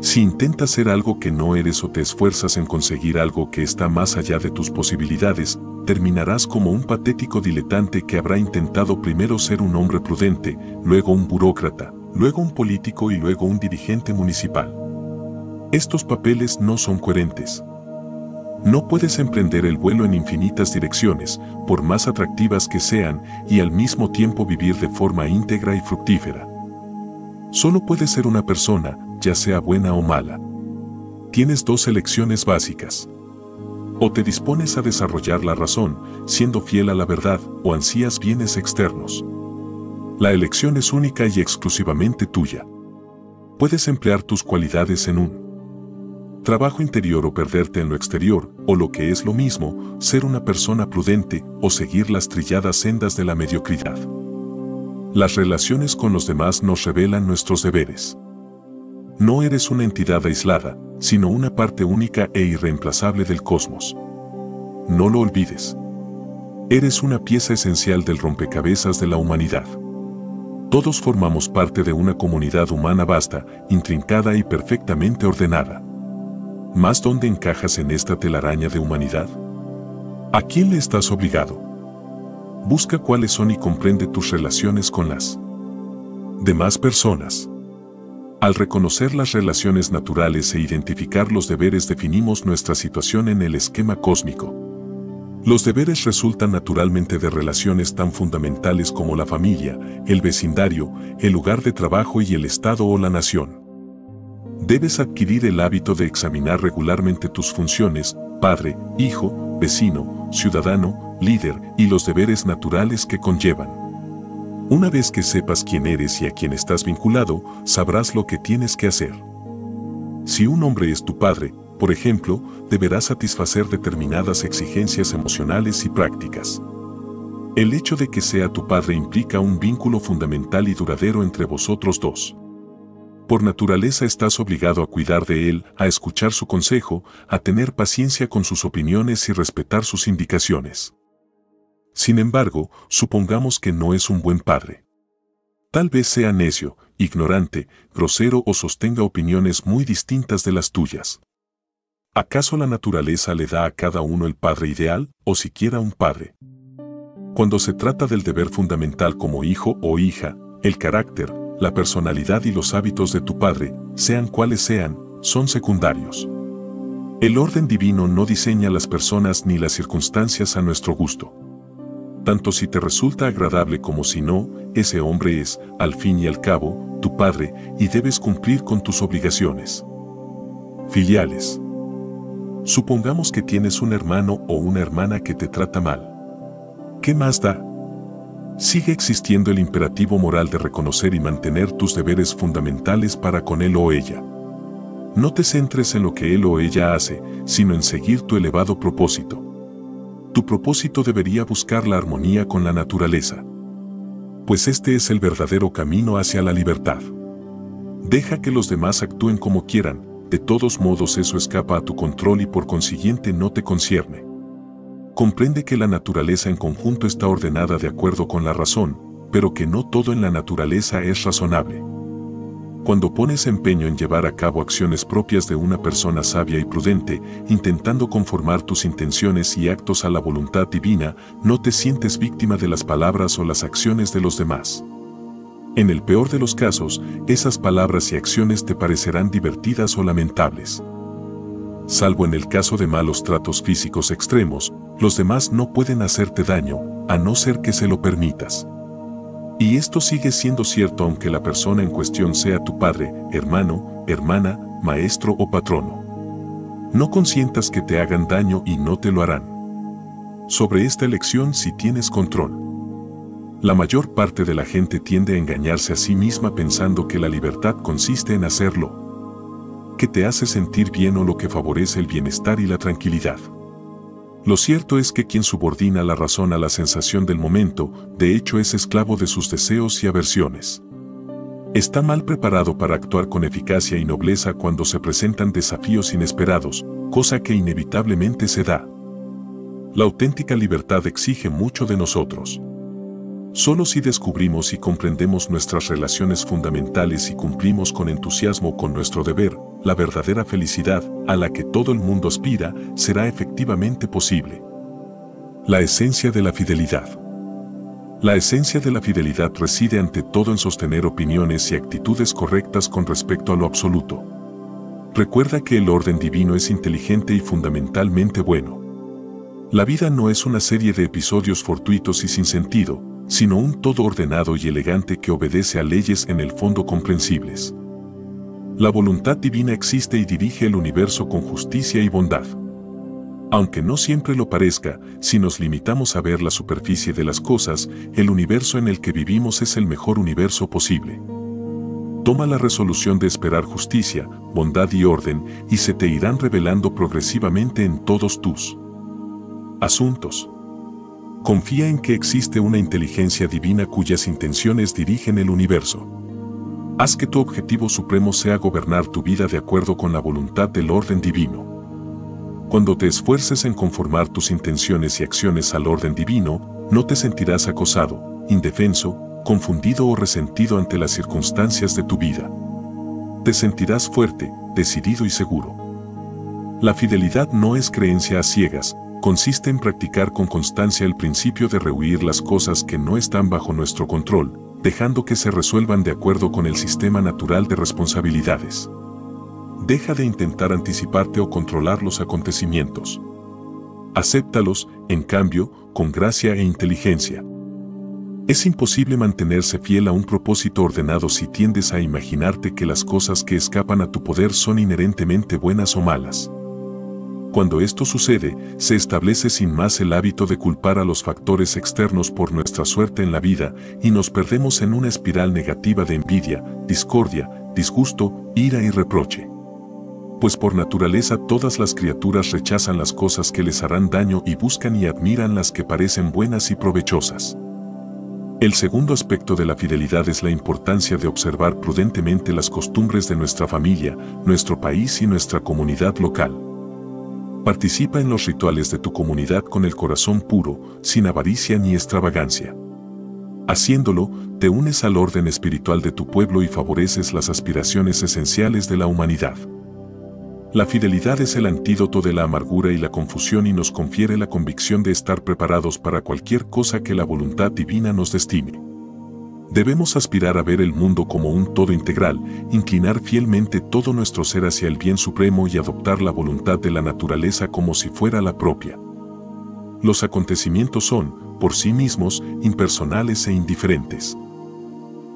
Si intentas ser algo que no eres o te esfuerzas en conseguir algo que está más allá de tus posibilidades, terminarás como un patético diletante que habrá intentado primero ser un hombre prudente, luego un burócrata, luego un político y luego un dirigente municipal. Estos papeles no son coherentes. No puedes emprender el vuelo en infinitas direcciones, por más atractivas que sean, y al mismo tiempo vivir de forma íntegra y fructífera. Solo puedes ser una persona, ya sea buena o mala. Tienes dos elecciones básicas. O te dispones a desarrollar la razón, siendo fiel a la verdad, o ansías bienes externos. La elección es única y exclusivamente tuya. Puedes emplear tus cualidades en un trabajo interior o perderte en lo exterior, o lo que es lo mismo, ser una persona prudente o seguir las trilladas sendas de la mediocridad. Las relaciones con los demás nos revelan nuestros deberes. No eres una entidad aislada, sino una parte única e irreemplazable del cosmos. No lo olvides. Eres una pieza esencial del rompecabezas de la humanidad. Todos formamos parte de una comunidad humana vasta, intrincada y perfectamente ordenada. ¿Más dónde encajas en esta telaraña de humanidad? ¿A quién le estás obligado? Busca cuáles son y comprende tus relaciones con las demás personas. Al reconocer las relaciones naturales e identificar los deberes definimos nuestra situación en el esquema cósmico. Los deberes resultan naturalmente de relaciones tan fundamentales como la familia, el vecindario, el lugar de trabajo y el Estado o la nación. Debes adquirir el hábito de examinar regularmente tus funciones, padre, hijo, vecino, ciudadano, líder y los deberes naturales que conllevan. Una vez que sepas quién eres y a quién estás vinculado, sabrás lo que tienes que hacer. Si un hombre es tu padre, por ejemplo, deberás satisfacer determinadas exigencias emocionales y prácticas. El hecho de que sea tu padre implica un vínculo fundamental y duradero entre vosotros dos. Por naturaleza estás obligado a cuidar de él, a escuchar su consejo, a tener paciencia con sus opiniones y respetar sus indicaciones. Sin embargo, supongamos que no es un buen padre. Tal vez sea necio, ignorante, grosero o sostenga opiniones muy distintas de las tuyas. ¿Acaso la naturaleza le da a cada uno el padre ideal, o siquiera un padre? Cuando se trata del deber fundamental como hijo o hija, el carácter, la personalidad y los hábitos de tu padre, sean cuales sean, son secundarios. El orden divino no diseña las personas ni las circunstancias a nuestro gusto. Tanto si te resulta agradable como si no, ese hombre es, al fin y al cabo, tu padre, y debes cumplir con tus obligaciones filiales. Supongamos que tienes un hermano o una hermana que te trata mal. ¿Qué más da? Sigue existiendo el imperativo moral de reconocer y mantener tus deberes fundamentales para con él o ella. No te centres en lo que él o ella hace, sino en seguir tu elevado propósito. Tu propósito debería buscar la armonía con la naturaleza. Pues este es el verdadero camino hacia la libertad. Deja que los demás actúen como quieran, de todos modos eso escapa a tu control y por consiguiente no te concierne. Comprende que la naturaleza en conjunto está ordenada de acuerdo con la razón, pero que no todo en la naturaleza es razonable. Cuando pones empeño en llevar a cabo acciones propias de una persona sabia y prudente, intentando conformar tus intenciones y actos a la voluntad divina, no te sientes víctima de las palabras o las acciones de los demás. En el peor de los casos, esas palabras y acciones te parecerán divertidas o lamentables. Salvo en el caso de malos tratos físicos extremos, los demás no pueden hacerte daño, a no ser que se lo permitas. Y esto sigue siendo cierto aunque la persona en cuestión sea tu padre, hermano, hermana, maestro o patrono. No consientas que te hagan daño y no te lo harán. Sobre esta elección sí tienes control. La mayor parte de la gente tiende a engañarse a sí misma pensando que la libertad consiste en hacerlo que te hace sentir bien o lo que favorece el bienestar y la tranquilidad. Lo cierto es que quien subordina la razón a la sensación del momento, de hecho es esclavo de sus deseos y aversiones. Está mal preparado para actuar con eficacia y nobleza cuando se presentan desafíos inesperados, cosa que inevitablemente se da. La auténtica libertad exige mucho de nosotros. Solo si descubrimos y comprendemos nuestras relaciones fundamentales y cumplimos con entusiasmo con nuestro deber, la verdadera felicidad, a la que todo el mundo aspira, será efectivamente posible. La esencia de la fidelidad. La esencia de la fidelidad reside ante todo en sostener opiniones y actitudes correctas con respecto a lo absoluto. Recuerda que el orden divino es inteligente y fundamentalmente bueno. La vida no es una serie de episodios fortuitos y sin sentido, sino un todo ordenado y elegante que obedece a leyes en el fondo comprensibles. La voluntad divina existe y dirige el universo con justicia y bondad. Aunque no siempre lo parezca, si nos limitamos a ver la superficie de las cosas, el universo en el que vivimos es el mejor universo posible. Toma la resolución de esperar justicia, bondad y orden, y se te irán revelando progresivamente en todos tus asuntos. Confía en que existe una inteligencia divina cuyas intenciones dirigen el universo. Haz que tu objetivo supremo sea gobernar tu vida de acuerdo con la voluntad del orden divino. Cuando te esfuerces en conformar tus intenciones y acciones al orden divino, no te sentirás acosado, indefenso, confundido o resentido ante las circunstancias de tu vida. Te sentirás fuerte, decidido y seguro. La fidelidad no es creencia a ciegas, consiste en practicar con constancia el principio de rehuir las cosas que no están bajo nuestro control, dejando que se resuelvan de acuerdo con el sistema natural de responsabilidades. Deja de intentar anticiparte o controlar los acontecimientos. Acéptalos, en cambio, con gracia e inteligencia. Es imposible mantenerse fiel a un propósito ordenado si tiendes a imaginarte que las cosas que escapan a tu poder son inherentemente buenas o malas. Cuando esto sucede, se establece sin más el hábito de culpar a los factores externos por nuestra suerte en la vida y nos perdemos en una espiral negativa de envidia, discordia, disgusto, ira y reproche. Pues por naturaleza todas las criaturas rechazan las cosas que les harán daño y buscan y admiran las que parecen buenas y provechosas. El segundo aspecto de la fidelidad es la importancia de observar prudentemente las costumbres de nuestra familia, nuestro país y nuestra comunidad local. Participa en los rituales de tu comunidad con el corazón puro, sin avaricia ni extravagancia. Haciéndolo, te unes al orden espiritual de tu pueblo y favoreces las aspiraciones esenciales de la humanidad. La fidelidad es el antídoto de la amargura y la confusión y nos confiere la convicción de estar preparados para cualquier cosa que la voluntad divina nos destine. Debemos aspirar a ver el mundo como un todo integral, inclinar fielmente todo nuestro ser hacia el bien supremo y adoptar la voluntad de la naturaleza como si fuera la propia. Los acontecimientos son, por sí mismos, impersonales e indiferentes.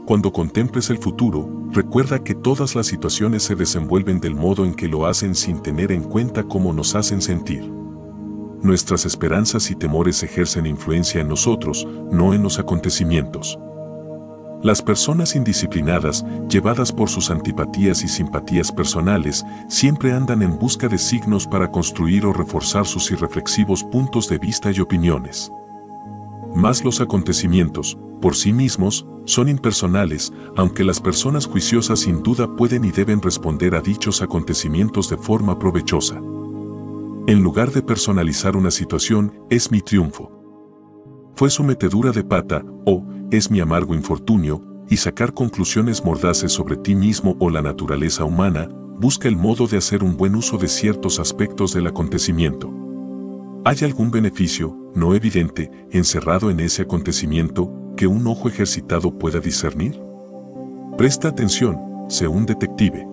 Cuando contemples el futuro, recuerda que todas las situaciones se desenvuelven del modo en que lo hacen sin tener en cuenta cómo nos hacen sentir. Nuestras esperanzas y temores ejercen influencia en nosotros, no en los acontecimientos. Las personas indisciplinadas, llevadas por sus antipatías y simpatías personales, siempre andan en busca de signos para construir o reforzar sus irreflexivos puntos de vista y opiniones. Mas los acontecimientos, por sí mismos, son impersonales, aunque las personas juiciosas sin duda pueden y deben responder a dichos acontecimientos de forma provechosa. En lugar de personalizar una situación, es mi triunfo. Fue su metedura de pata, o es mi amargo infortunio, y sacar conclusiones mordaces sobre ti mismo o la naturaleza humana, busca el modo de hacer un buen uso de ciertos aspectos del acontecimiento. ¿Hay algún beneficio, no evidente, encerrado en ese acontecimiento, que un ojo ejercitado pueda discernir? Presta atención, sé un detective.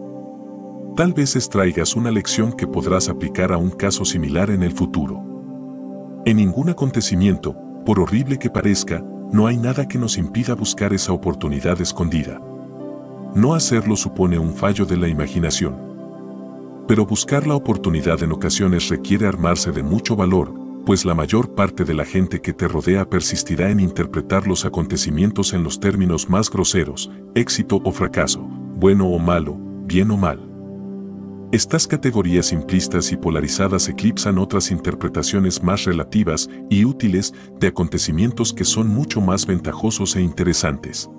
Tal vez extraigas una lección que podrás aplicar a un caso similar en el futuro. En ningún acontecimiento, por horrible que parezca, no hay nada que nos impida buscar esa oportunidad escondida. No hacerlo supone un fallo de la imaginación. Pero buscar la oportunidad en ocasiones requiere armarse de mucho valor, pues la mayor parte de la gente que te rodea persistirá en interpretar los acontecimientos en los términos más groseros, éxito o fracaso, bueno o malo, bien o mal. Estas categorías simplistas y polarizadas eclipsan otras interpretaciones más relativas y útiles de acontecimientos que son mucho más ventajosos e interesantes.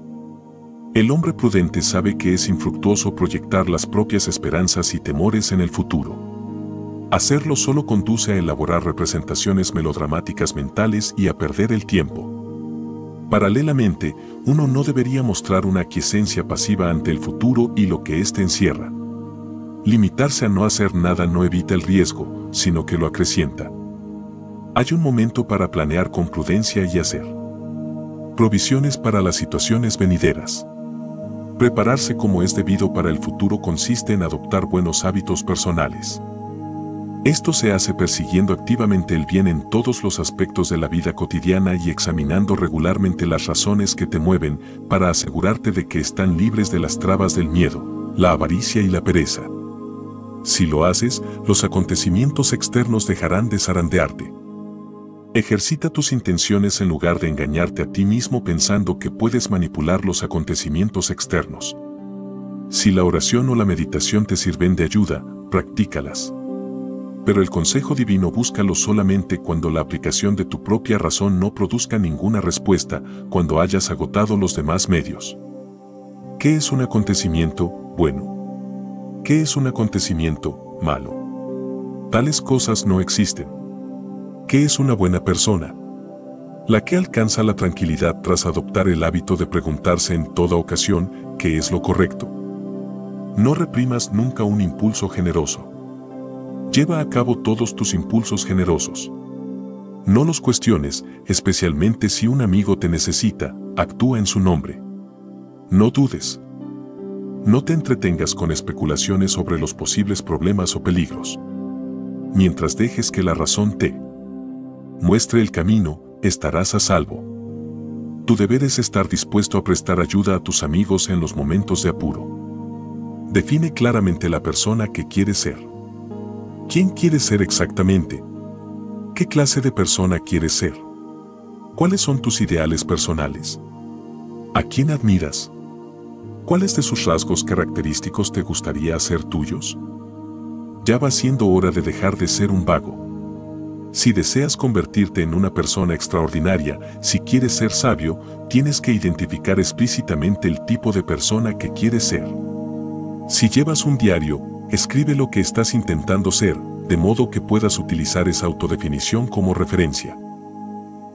El hombre prudente sabe que es infructuoso proyectar las propias esperanzas y temores en el futuro. Hacerlo solo conduce a elaborar representaciones melodramáticas mentales y a perder el tiempo. Paralelamente, uno no debería mostrar una aquiescencia pasiva ante el futuro y lo que éste encierra. Limitarse a no hacer nada no evita el riesgo, sino que lo acrecienta. Hay un momento para planear con prudencia y hacer provisiones para las situaciones venideras. Prepararse como es debido para el futuro consiste en adoptar buenos hábitos personales. Esto se hace persiguiendo activamente el bien en todos los aspectos de la vida cotidiana y examinando regularmente las razones que te mueven para asegurarte de que están libres de las trabas del miedo, la avaricia y la pereza. Si lo haces, los acontecimientos externos dejarán de zarandearte. Ejercita tus intenciones en lugar de engañarte a ti mismo pensando que puedes manipular los acontecimientos externos. Si la oración o la meditación te sirven de ayuda, practícalas. Pero el consejo divino búscalo solamente cuando la aplicación de tu propia razón no produzca ninguna respuesta, cuando hayas agotado los demás medios. ¿Qué es un acontecimiento bueno? ¿Qué es un acontecimiento malo? Tales cosas no existen. ¿Qué es una buena persona? La que alcanza la tranquilidad tras adoptar el hábito de preguntarse en toda ocasión qué es lo correcto. No reprimas nunca un impulso generoso. Lleva a cabo todos tus impulsos generosos. No los cuestiones, especialmente si un amigo te necesita, actúa en su nombre. No dudes. No te entretengas con especulaciones sobre los posibles problemas o peligros. Mientras dejes que la razón te muestre el camino, estarás a salvo. Tu deber es estar dispuesto a prestar ayuda a tus amigos en los momentos de apuro. Define claramente la persona que quieres ser. ¿Quién quieres ser exactamente? ¿Qué clase de persona quieres ser? ¿Cuáles son tus ideales personales? ¿A quién admiras? ¿Cuáles de sus rasgos característicos te gustaría hacer tuyos? Ya va siendo hora de dejar de ser un vago. Si deseas convertirte en una persona extraordinaria, si quieres ser sabio, tienes que identificar explícitamente el tipo de persona que quieres ser. Si llevas un diario, escribe lo que estás intentando ser, de modo que puedas utilizar esa autodefinición como referencia.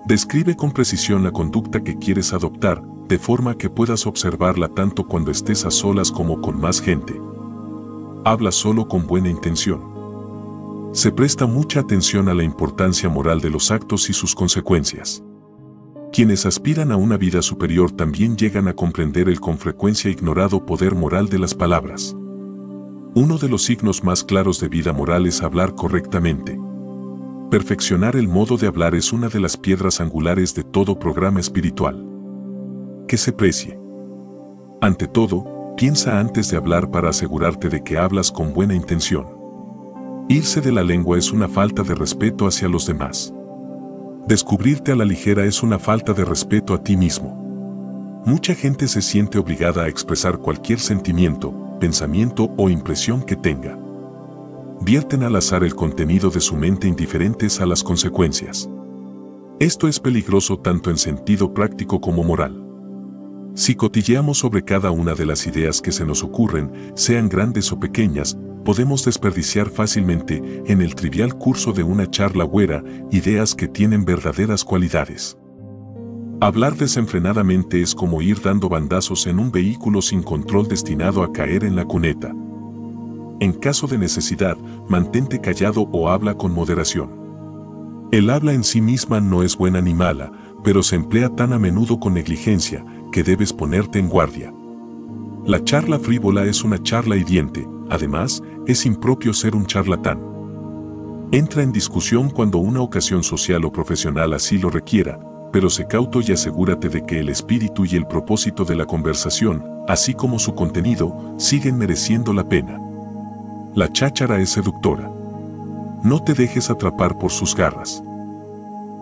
Describe con precisión la conducta que quieres adoptar, de forma que puedas observarla tanto cuando estés a solas como con más gente. Habla solo con buena intención. Se presta mucha atención a la importancia moral de los actos y sus consecuencias. Quienes aspiran a una vida superior también llegan a comprender el con frecuencia ignorado poder moral de las palabras. Uno de los signos más claros de vida moral es hablar correctamente. Perfeccionar el modo de hablar es una de las piedras angulares de todo programa espiritual. Que se precie. Ante todo, piensa antes de hablar para asegurarte de que hablas con buena intención. Irse de la lengua es una falta de respeto hacia los demás. Descubrirte a la ligera es una falta de respeto a ti mismo. Mucha gente se siente obligada a expresar cualquier sentimiento, pensamiento o impresión que tenga. Vierten al azar el contenido de su mente indiferentes a las consecuencias. Esto es peligroso tanto en sentido práctico como moral. Si cotilleamos sobre cada una de las ideas que se nos ocurren, sean grandes o pequeñas, podemos desperdiciar fácilmente en el trivial curso de una charla huera ideas que tienen verdaderas cualidades. Hablar desenfrenadamente es como ir dando bandazos en un vehículo sin control destinado a caer en la cuneta. En caso de necesidad, mantente callado o habla con moderación. El habla en sí misma no es buena ni mala, pero se emplea tan a menudo con negligencia que debes ponerte en guardia. La charla frívola es una charla hiriente, además, es impropio ser un charlatán. Entra en discusión cuando una ocasión social o profesional así lo requiera, pero sé cauto y asegúrate de que el espíritu y el propósito de la conversación, así como su contenido, siguen mereciendo la pena. La cháchara es seductora. No te dejes atrapar por sus garras.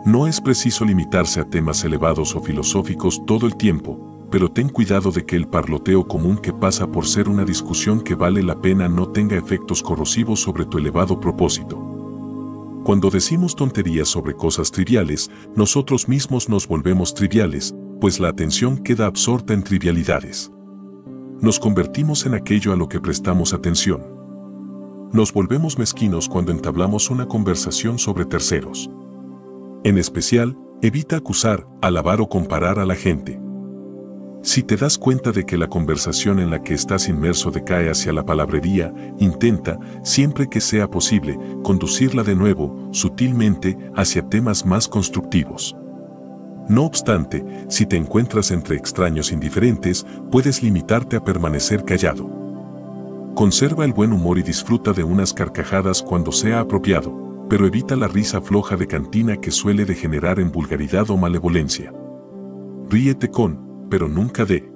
No es preciso limitarse a temas elevados o filosóficos todo el tiempo, pero ten cuidado de que el parloteo común que pasa por ser una discusión que vale la pena no tenga efectos corrosivos sobre tu elevado propósito. Cuando decimos tonterías sobre cosas triviales, nosotros mismos nos volvemos triviales, pues la atención queda absorta en trivialidades. Nos convertimos en aquello a lo que prestamos atención. Nos volvemos mezquinos cuando entablamos una conversación sobre terceros. En especial, evita acusar, alabar o comparar a la gente. Si te das cuenta de que la conversación en la que estás inmerso decae hacia la palabrería, intenta, siempre que sea posible, conducirla de nuevo, sutilmente, hacia temas más constructivos. No obstante, si te encuentras entre extraños indiferentes, puedes limitarte a permanecer callado. Conserva el buen humor y disfruta de unas carcajadas cuando sea apropiado, pero evita la risa floja de cantina que suele degenerar en vulgaridad o malevolencia. Ríete con, pero nunca de.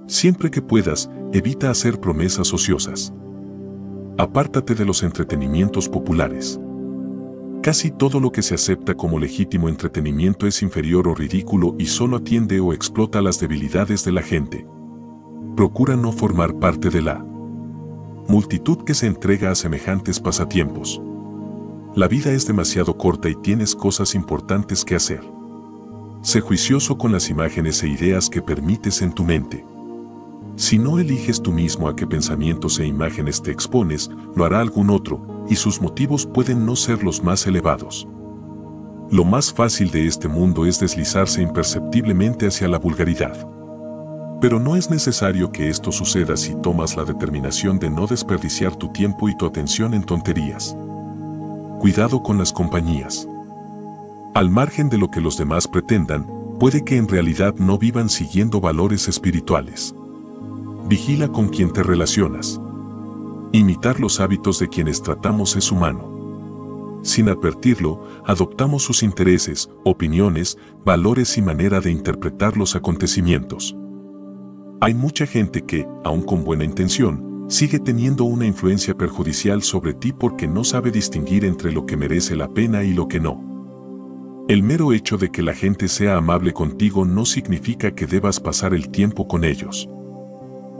Siempre que puedas, evita hacer promesas ociosas. Apártate de los entretenimientos populares. Casi todo lo que se acepta como legítimo entretenimiento es inferior o ridículo y solo atiende o explota las debilidades de la gente. Procura no formar parte de la multitud que se entrega a semejantes pasatiempos. La vida es demasiado corta y tienes cosas importantes que hacer. Sé juicioso con las imágenes e ideas que permites en tu mente. Si no eliges tú mismo a qué pensamientos e imágenes te expones, lo hará algún otro, y sus motivos pueden no ser los más elevados. Lo más fácil de este mundo es deslizarse imperceptiblemente hacia la vulgaridad. Pero no es necesario que esto suceda si tomas la determinación de no desperdiciar tu tiempo y tu atención en tonterías. Cuidado con las compañías. Al margen de lo que los demás pretendan, puede que en realidad no vivan siguiendo valores espirituales. Vigila con quien te relacionas. Imitar los hábitos de quienes tratamos es humano. Sin advertirlo, adoptamos sus intereses, opiniones, valores y manera de interpretar los acontecimientos. Hay mucha gente que, aun con buena intención, sigue teniendo una influencia perjudicial sobre ti porque no sabe distinguir entre lo que merece la pena y lo que no. El mero hecho de que la gente sea amable contigo no significa que debas pasar el tiempo con ellos.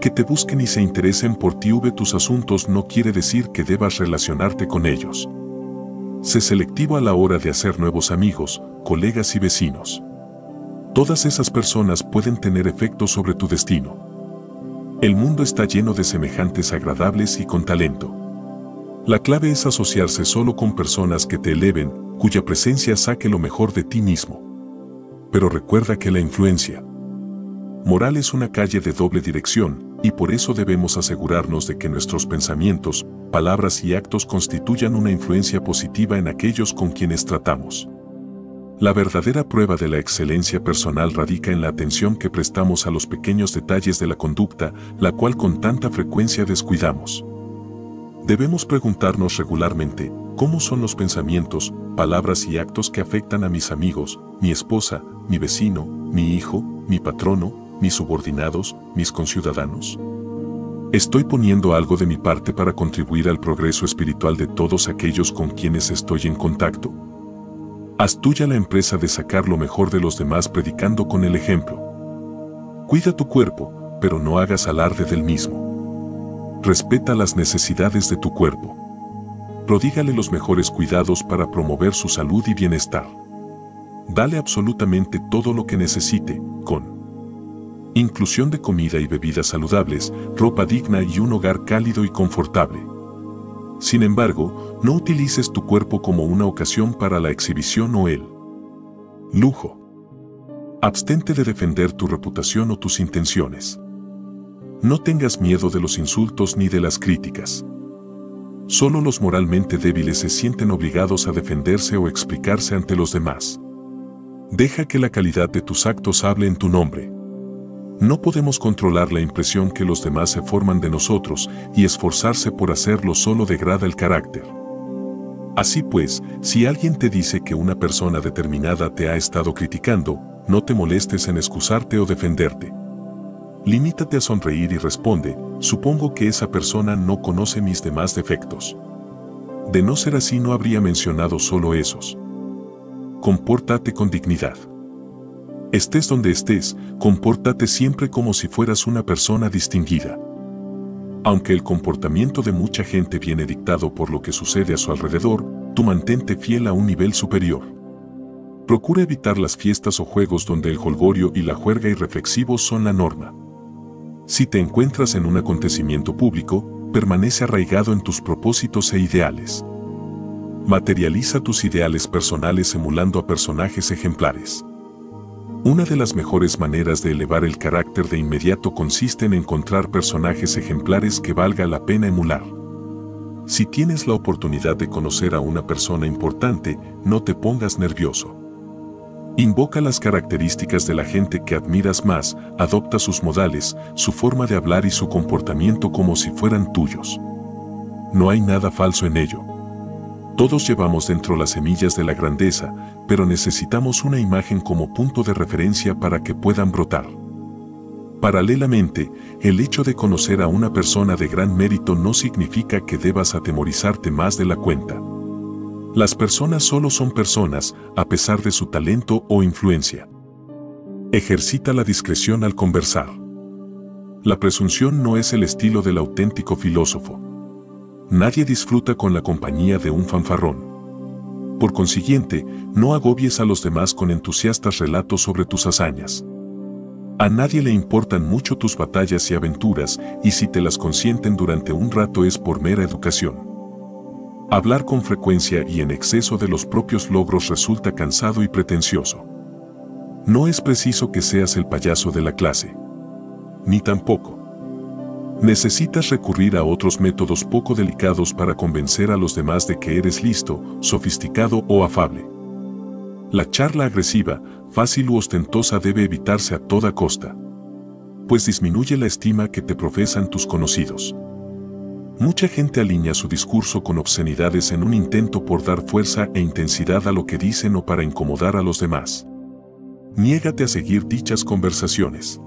Que te busquen y se interesen por ti u tus asuntos no quiere decir que debas relacionarte con ellos. Sé selectivo a la hora de hacer nuevos amigos, colegas y vecinos. Todas esas personas pueden tener efecto sobre tu destino. El mundo está lleno de semejantes agradables y con talento. La clave es asociarse solo con personas que te eleven, cuya presencia saque lo mejor de ti mismo. Pero recuerda que la influencia moral es una calle de doble dirección, y por eso debemos asegurarnos de que nuestros pensamientos, palabras y actos constituyan una influencia positiva en aquellos con quienes tratamos. La verdadera prueba de la excelencia personal radica en la atención que prestamos a los pequeños detalles de la conducta, la cual con tanta frecuencia descuidamos. Debemos preguntarnos regularmente, ¿cómo son los pensamientos, palabras y actos que afectan a mis amigos, mi esposa, mi vecino, mi hijo, mi patrono, mis subordinados, mis conciudadanos? ¿Estoy poniendo algo de mi parte para contribuir al progreso espiritual de todos aquellos con quienes estoy en contacto? Haz tuya la empresa de sacar lo mejor de los demás predicando con el ejemplo. Cuida tu cuerpo, pero no hagas alarde del mismo. Respeta las necesidades de tu cuerpo. Prodígale los mejores cuidados para promover su salud y bienestar. Dale absolutamente todo lo que necesite, con inclusión de comida y bebidas saludables, ropa digna y un hogar cálido y confortable. Sin embargo, no utilices tu cuerpo como una ocasión para la exhibición o el lujo. Abstente de defender tu reputación o tus intenciones. No tengas miedo de los insultos ni de las críticas. Solo los moralmente débiles se sienten obligados a defenderse o explicarse ante los demás. Deja que la calidad de tus actos hable en tu nombre. No podemos controlar la impresión que los demás se forman de nosotros, y esforzarse por hacerlo solo degrada el carácter. Así pues, si alguien te dice que una persona determinada te ha estado criticando, no te molestes en excusarte o defenderte. Limítate a sonreír y responde: supongo que esa persona no conoce mis demás defectos. De no ser así, no habría mencionado solo esos. Compórtate con dignidad. Estés donde estés, compórtate siempre como si fueras una persona distinguida. Aunque el comportamiento de mucha gente viene dictado por lo que sucede a su alrededor, tú mantente fiel a un nivel superior. Procura evitar las fiestas o juegos donde el jolgorio y la juerga irreflexivos son la norma. Si te encuentras en un acontecimiento público, permanece arraigado en tus propósitos e ideales. Materializa tus ideales personales emulando a personajes ejemplares. Una de las mejores maneras de elevar el carácter de inmediato consiste en encontrar personajes ejemplares que valga la pena emular. Si tienes la oportunidad de conocer a una persona importante, no te pongas nervioso. Invoca las características de la gente que admiras más, adopta sus modales, su forma de hablar y su comportamiento como si fueran tuyos. No hay nada falso en ello. Todos llevamos dentro las semillas de la grandeza, pero necesitamos una imagen como punto de referencia para que puedan brotar. Paralelamente, el hecho de conocer a una persona de gran mérito no significa que debas atemorizarte más de la cuenta. Las personas solo son personas, a pesar de su talento o influencia. Ejercita la discreción al conversar. La presunción no es el estilo del auténtico filósofo. Nadie disfruta con la compañía de un fanfarrón. Por consiguiente, no agobies a los demás con entusiastas relatos sobre tus hazañas. A nadie le importan mucho tus batallas y aventuras, y si te las consienten durante un rato es por mera educación. Hablar con frecuencia y en exceso de los propios logros resulta cansado y pretencioso. No es preciso que seas el payaso de la clase. Ni tampoco necesitas recurrir a otros métodos poco delicados para convencer a los demás de que eres listo, sofisticado o afable. La charla agresiva, fácil u ostentosa debe evitarse a toda costa, pues disminuye la estima que te profesan tus conocidos. Mucha gente alinea su discurso con obscenidades en un intento por dar fuerza e intensidad a lo que dicen o para incomodar a los demás. Niégate a seguir dichas conversaciones.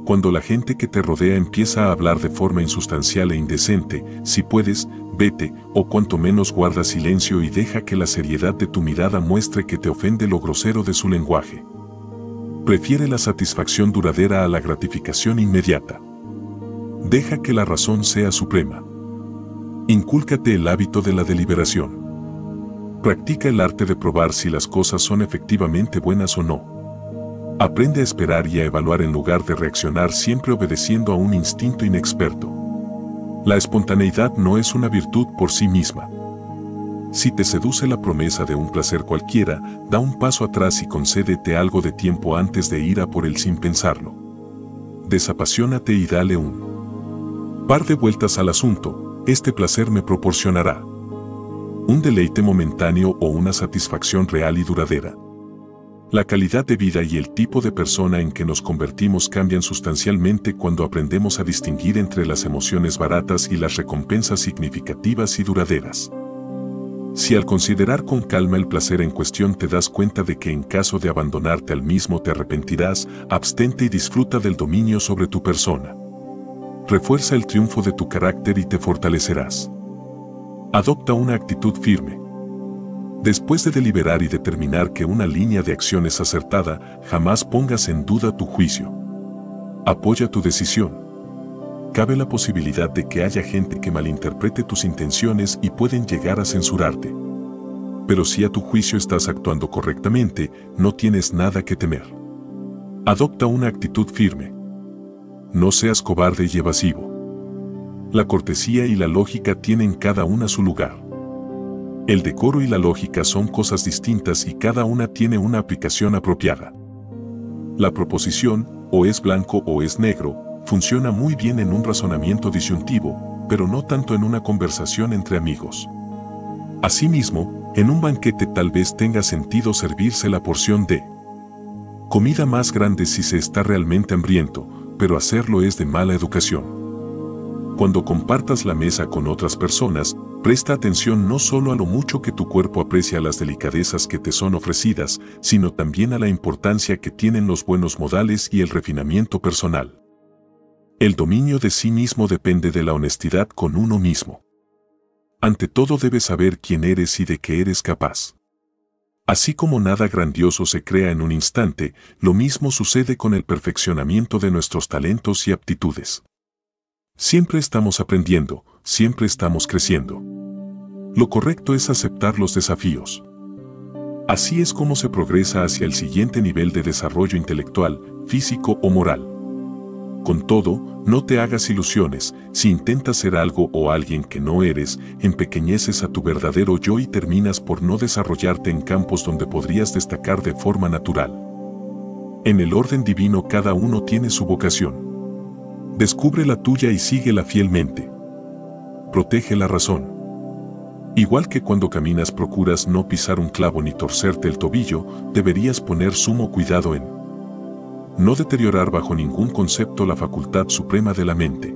Cuando la gente que te rodea empieza a hablar de forma insustancial e indecente, si puedes, vete, o cuanto menos guarda silencio y deja que la seriedad de tu mirada muestre que te ofende lo grosero de su lenguaje. Prefiere la satisfacción duradera a la gratificación inmediata. Deja que la razón sea suprema. Incúlcate el hábito de la deliberación. Practica el arte de probar si las cosas son efectivamente buenas o no. Aprende a esperar y a evaluar en lugar de reaccionar siempre obedeciendo a un instinto inexperto. La espontaneidad no es una virtud por sí misma. Si te seduce la promesa de un placer cualquiera, da un paso atrás y concédete algo de tiempo antes de ir a por él sin pensarlo. Desapasionate y dale un par de vueltas al asunto. Este placer me proporcionará un deleite momentáneo o una satisfacción real y duradera. La calidad de vida y el tipo de persona en que nos convertimos cambian sustancialmente cuando aprendemos a distinguir entre las emociones baratas y las recompensas significativas y duraderas. Si al considerar con calma el placer en cuestión te das cuenta de que en caso de abandonarte al mismo te arrepentirás, abstente y disfruta del dominio sobre tu persona. Refuerza el triunfo de tu carácter y te fortalecerás. Adopta una actitud firme. Después de deliberar y determinar que una línea de acción es acertada, jamás pongas en duda tu juicio. Apoya tu decisión. Cabe la posibilidad de que haya gente que malinterprete tus intenciones y pueden llegar a censurarte. pero si a tu juicio estás actuando correctamente, no tienes nada que temer. Adopta una actitud firme. No seas cobarde y evasivo. La cortesía y la lógica tienen cada una su lugar. El decoro y la lógica son cosas distintas y cada una tiene una aplicación apropiada. La proposición, o es blanco o es negro, funciona muy bien en un razonamiento disyuntivo, pero no tanto en una conversación entre amigos. Asimismo, en un banquete tal vez tenga sentido servirse la porción de comida más grande si se está realmente hambriento, pero hacerlo es de mala educación. Cuando compartas la mesa con otras personas, presta atención no solo a lo mucho que tu cuerpo aprecia las delicadezas que te son ofrecidas, sino también a la importancia que tienen los buenos modales y el refinamiento personal. El dominio de sí mismo depende de la honestidad con uno mismo. Ante todo debes saber quién eres y de qué eres capaz. Así como nada grandioso se crea en un instante, lo mismo sucede con el perfeccionamiento de nuestros talentos y aptitudes. Siempre estamos aprendiendo, siempre estamos creciendo. Lo correcto es aceptar los desafíos. Así es como se progresa hacia el siguiente nivel de desarrollo intelectual, físico o moral. Con todo, no te hagas ilusiones. Si intentas ser algo o alguien que no eres, empequeñeces a tu verdadero yo y terminas por no desarrollarte en campos donde podrías destacar de forma natural. En el orden divino cada uno tiene su vocación. Descubre la tuya y síguela fielmente. Protege la razón. Igual que cuando caminas procuras no pisar un clavo ni torcerte el tobillo, deberías poner sumo cuidado en no deteriorar bajo ningún concepto la facultad suprema de la mente.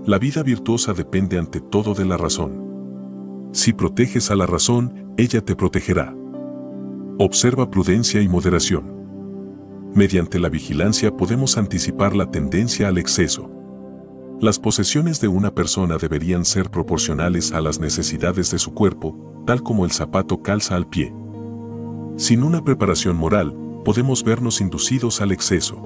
La vida virtuosa depende ante todo de la razón. Si proteges a la razón, ella te protegerá. Observa prudencia y moderación. Mediante la vigilancia podemos anticipar la tendencia al exceso. Las posesiones de una persona deberían ser proporcionales a las necesidades de su cuerpo, tal como el zapato calza al pie. Sin una preparación moral, podemos vernos inducidos al exceso.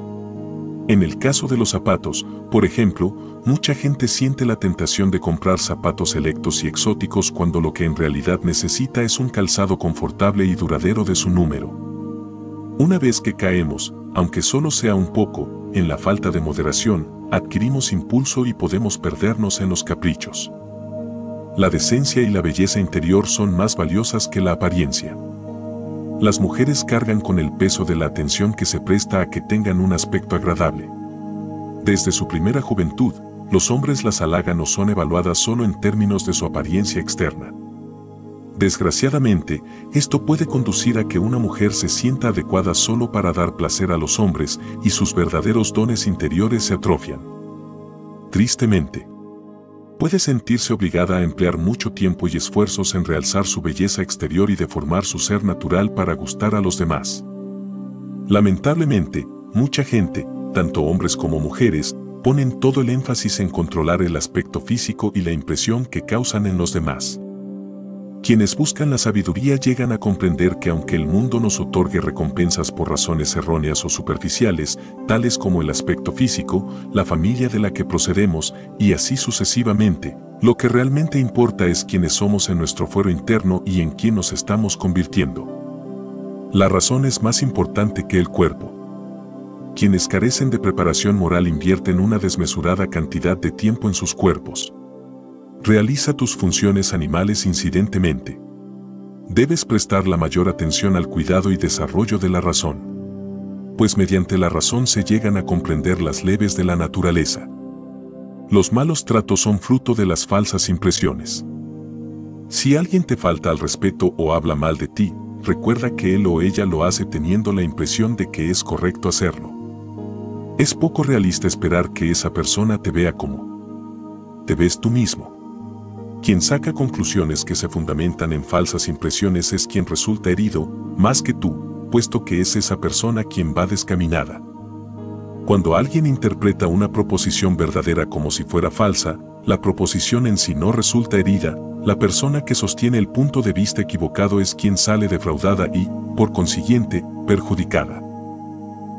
En el caso de los zapatos, por ejemplo, mucha gente siente la tentación de comprar zapatos selectos y exóticos cuando lo que en realidad necesita es un calzado confortable y duradero de su número. Una vez que caemos, aunque solo sea un poco, en la falta de moderación, adquirimos impulso y podemos perdernos en los caprichos. La decencia y la belleza interior son más valiosas que la apariencia. Las mujeres cargan con el peso de la atención que se presta a que tengan un aspecto agradable. Desde su primera juventud, los hombres las halagan o son evaluadas solo en términos de su apariencia externa. Desgraciadamente, esto puede conducir a que una mujer se sienta adecuada solo para dar placer a los hombres y sus verdaderos dones interiores se atrofian. Tristemente, puede sentirse obligada a emplear mucho tiempo y esfuerzos en realzar su belleza exterior y deformar su ser natural para gustar a los demás. Lamentablemente, mucha gente, tanto hombres como mujeres, ponen todo el énfasis en controlar el aspecto físico y la impresión que causan en los demás. Quienes buscan la sabiduría llegan a comprender que aunque el mundo nos otorgue recompensas por razones erróneas o superficiales, tales como el aspecto físico, la familia de la que procedemos, y así sucesivamente, lo que realmente importa es quiénes somos en nuestro fuero interno y en quién nos estamos convirtiendo. La razón es más importante que el cuerpo. Quienes carecen de preparación moral invierten una desmesurada cantidad de tiempo en sus cuerpos. Realiza tus funciones animales incidentemente. Debes prestar la mayor atención al cuidado y desarrollo de la razón. Pues mediante la razón se llegan a comprender las leyes de la naturaleza. Los malos tratos son fruto de las falsas impresiones. Si alguien te falta al respeto o habla mal de ti, recuerda que él o ella lo hace teniendo la impresión de que es correcto hacerlo. Es poco realista esperar que esa persona te vea como te ves tú mismo. Quien saca conclusiones que se fundamentan en falsas impresiones es quien resulta herido, más que tú, puesto que es esa persona quien va descaminada. Cuando alguien interpreta una proposición verdadera como si fuera falsa, la proposición en sí no resulta herida, la persona que sostiene el punto de vista equivocado es quien sale defraudada y, por consiguiente, perjudicada.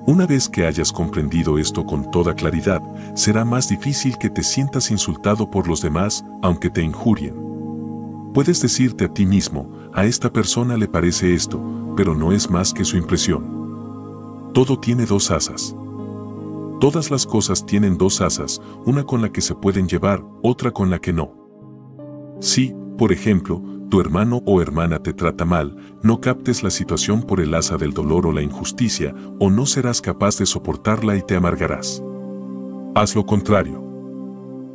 Una vez que hayas comprendido esto con toda claridad, será más difícil que te sientas insultado por los demás, aunque te injurien. Puedes decirte a ti mismo, a esta persona le parece esto, pero no es más que su impresión. Todo tiene dos asas. Todas las cosas tienen dos asas, una con la que se pueden llevar, otra con la que no. Si, por ejemplo, tu hermano o hermana te trata mal, no captes la situación por el asa del dolor o la injusticia, o no serás capaz de soportarla y te amargarás. Haz lo contrario.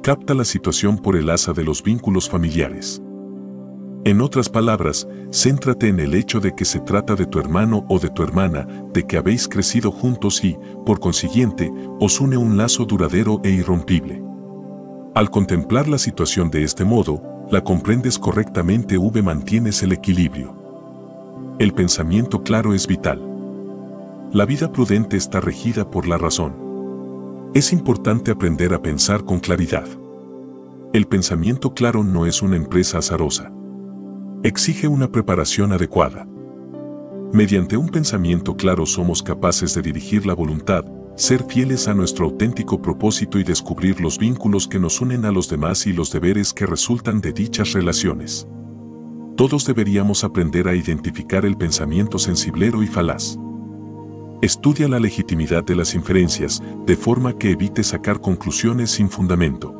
Capta la situación por el asa de los vínculos familiares. En otras palabras, céntrate en el hecho de que se trata de tu hermano o de tu hermana, de que habéis crecido juntos y, por consiguiente, os une un lazo duradero e irrompible. Al contemplar la situación de este modo, la comprendes correctamente y mantienes el equilibrio. El pensamiento claro es vital. La vida prudente está regida por la razón. Es importante aprender a pensar con claridad. El pensamiento claro no es una empresa azarosa. Exige una preparación adecuada. Mediante un pensamiento claro somos capaces de dirigir la voluntad, ser fieles a nuestro auténtico propósito y descubrir los vínculos que nos unen a los demás y los deberes que resultan de dichas relaciones. Todos deberíamos aprender a identificar el pensamiento sensiblero y falaz. Estudia la legitimidad de las inferencias, de forma que evite sacar conclusiones sin fundamento.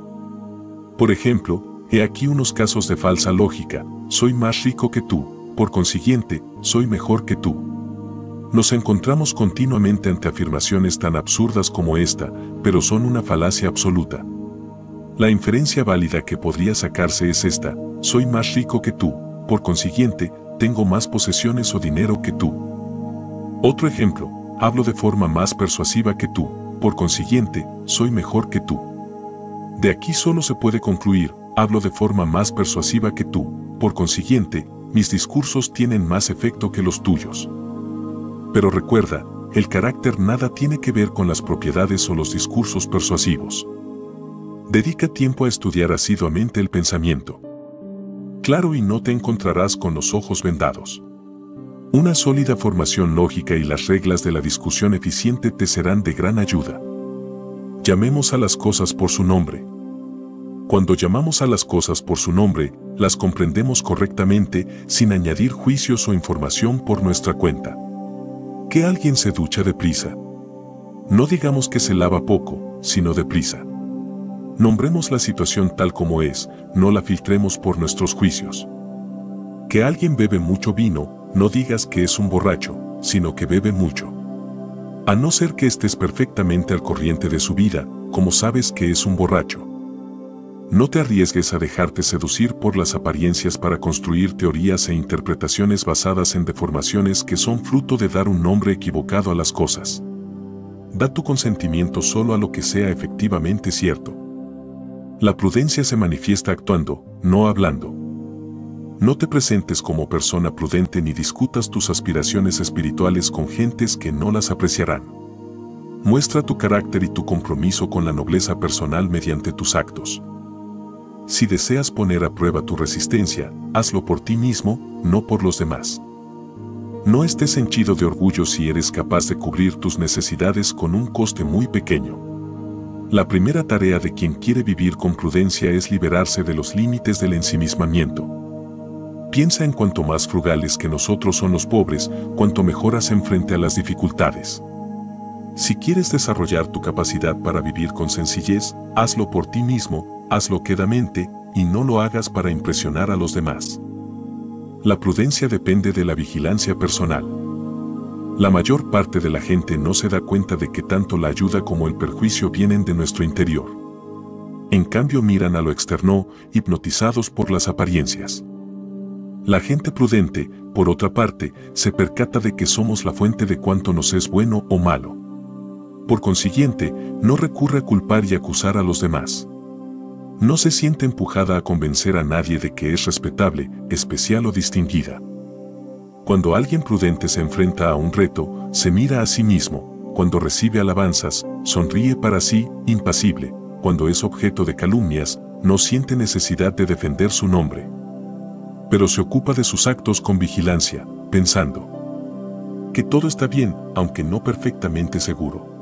Por ejemplo, he aquí unos casos de falsa lógica: soy más rico que tú, por consiguiente, soy mejor que tú. Nos encontramos continuamente ante afirmaciones tan absurdas como esta, pero son una falacia absoluta. La inferencia válida que podría sacarse es esta: soy más rico que tú, por consiguiente, tengo más posesiones o dinero que tú. Otro ejemplo: hablo de forma más persuasiva que tú, por consiguiente, soy mejor que tú. De aquí solo se puede concluir: hablo de forma más persuasiva que tú, por consiguiente, mis discursos tienen más efecto que los tuyos. Pero recuerda, el carácter nada tiene que ver con las propiedades o los discursos persuasivos. Dedica tiempo a estudiar asiduamente el pensamiento claro y no te encontrarás con los ojos vendados. Una sólida formación lógica y las reglas de la discusión eficiente te serán de gran ayuda. Llamemos a las cosas por su nombre. Cuando llamamos a las cosas por su nombre, las comprendemos correctamente, sin añadir juicios o información por nuestra cuenta. Que alguien se ducha deprisa. No digamos que se lava poco, sino deprisa. Nombremos la situación tal como es, no la filtremos por nuestros juicios. Que alguien bebe mucho vino, no digas que es un borracho, sino que bebe mucho. A no ser que estés perfectamente al corriente de su vida, como sabes que es un borracho. No te arriesgues a dejarte seducir por las apariencias para construir teorías e interpretaciones basadas en deformaciones que son fruto de dar un nombre equivocado a las cosas. Da tu consentimiento solo a lo que sea efectivamente cierto. La prudencia se manifiesta actuando, no hablando. No te presentes como persona prudente ni discutas tus aspiraciones espirituales con gentes que no las apreciarán. Muestra tu carácter y tu compromiso con la nobleza personal mediante tus actos. Si deseas poner a prueba tu resistencia, hazlo por ti mismo, no por los demás. No estés henchido de orgullo si eres capaz de cubrir tus necesidades con un coste muy pequeño. La primera tarea de quien quiere vivir con prudencia es liberarse de los límites del ensimismamiento. Piensa en cuanto más frugales que nosotros son los pobres, cuanto mejor hacen frente a las dificultades. Si quieres desarrollar tu capacidad para vivir con sencillez, hazlo por ti mismo, hazlo quedamente, y no lo hagas para impresionar a los demás. La prudencia depende de la vigilancia personal. La mayor parte de la gente no se da cuenta de que tanto la ayuda como el perjuicio vienen de nuestro interior. En cambio miran a lo externo, hipnotizados por las apariencias. La gente prudente, por otra parte, se percata de que somos la fuente de cuanto nos es bueno o malo. Por consiguiente, no recurre a culpar y acusar a los demás. No se siente empujada a convencer a nadie de que es respetable, especial o distinguida. Cuando alguien prudente se enfrenta a un reto, se mira a sí mismo. Cuando recibe alabanzas, sonríe para sí, impasible. Cuando es objeto de calumnias, no siente necesidad de defender su nombre. Pero se ocupa de sus actos con vigilancia, pensando que todo está bien, aunque no perfectamente seguro.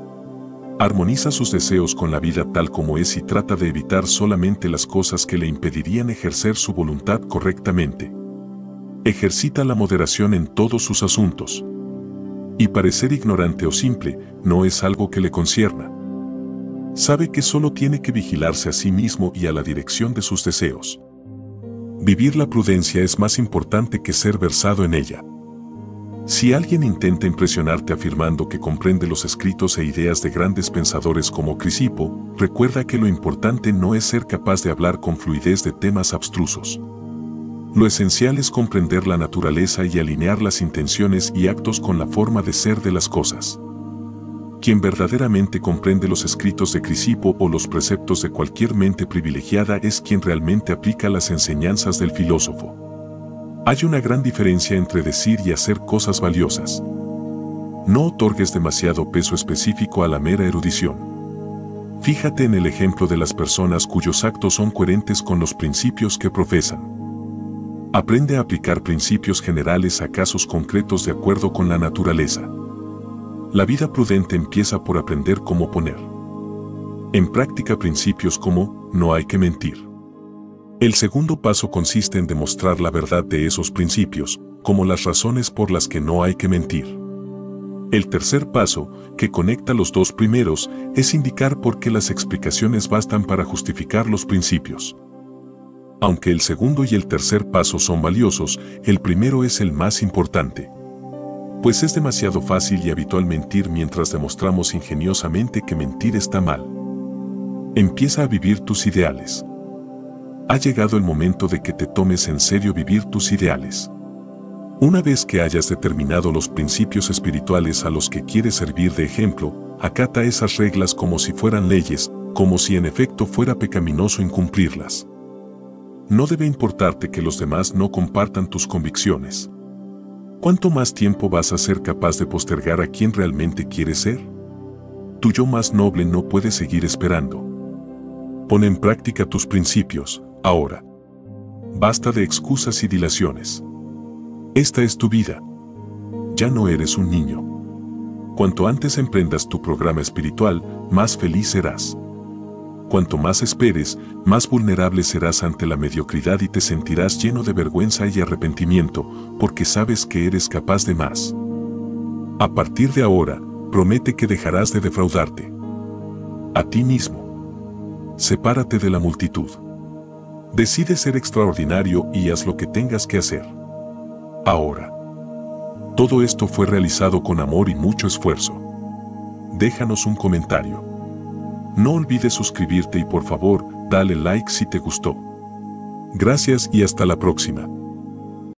Armoniza sus deseos con la vida tal como es y trata de evitar solamente las cosas que le impedirían ejercer su voluntad correctamente. Ejercita la moderación en todos sus asuntos. Y parecer ignorante o simple no es algo que le concierna. Sabe que solo tiene que vigilarse a sí mismo y a la dirección de sus deseos. Vivir la prudencia es más importante que ser versado en ella. Si alguien intenta impresionarte afirmando que comprende los escritos e ideas de grandes pensadores como Crisipo, recuerda que lo importante no es ser capaz de hablar con fluidez de temas abstrusos. Lo esencial es comprender la naturaleza y alinear las intenciones y actos con la forma de ser de las cosas. Quien verdaderamente comprende los escritos de Crisipo o los preceptos de cualquier mente privilegiada es quien realmente aplica las enseñanzas del filósofo. Hay una gran diferencia entre decir y hacer cosas valiosas. No otorgues demasiado peso específico a la mera erudición. Fíjate en el ejemplo de las personas cuyos actos son coherentes con los principios que profesan. Aprende a aplicar principios generales a casos concretos de acuerdo con la naturaleza. La vida prudente empieza por aprender cómo poner en práctica principios como no hay que mentir. El segundo paso consiste en demostrar la verdad de esos principios, como las razones por las que no hay que mentir. El tercer paso, que conecta los dos primeros, es indicar por qué las explicaciones bastan para justificar los principios. Aunque el segundo y el tercer paso son valiosos, el primero es el más importante. Pues es demasiado fácil y habitual mentir mientras demostramos ingeniosamente que mentir está mal. Empieza a vivir tus ideales. Ha llegado el momento de que te tomes en serio vivir tus ideales. Una vez que hayas determinado los principios espirituales a los que quieres servir de ejemplo, acata esas reglas como si fueran leyes, como si en efecto fuera pecaminoso incumplirlas. No debe importarte que los demás no compartan tus convicciones. ¿Cuánto más tiempo vas a ser capaz de postergar a quien realmente quieres ser? Tu yo más noble no puede seguir esperando. Pon en práctica tus principios, ahora. Basta de excusas y dilaciones. Esta es tu vida. Ya no eres un niño. Cuanto antes emprendas tu programa espiritual, más feliz serás. Cuanto más esperes, más vulnerable serás ante la mediocridad y te sentirás lleno de vergüenza y arrepentimiento, porque sabes que eres capaz de más. A partir de ahora, promete que dejarás de defraudarte a ti mismo. Sepárate de la multitud. Decide ser extraordinario y haz lo que tengas que hacer. Ahora. Todo esto fue realizado con amor y mucho esfuerzo. Déjanos un comentario. No olvides suscribirte y por favor, dale like si te gustó. Gracias y hasta la próxima.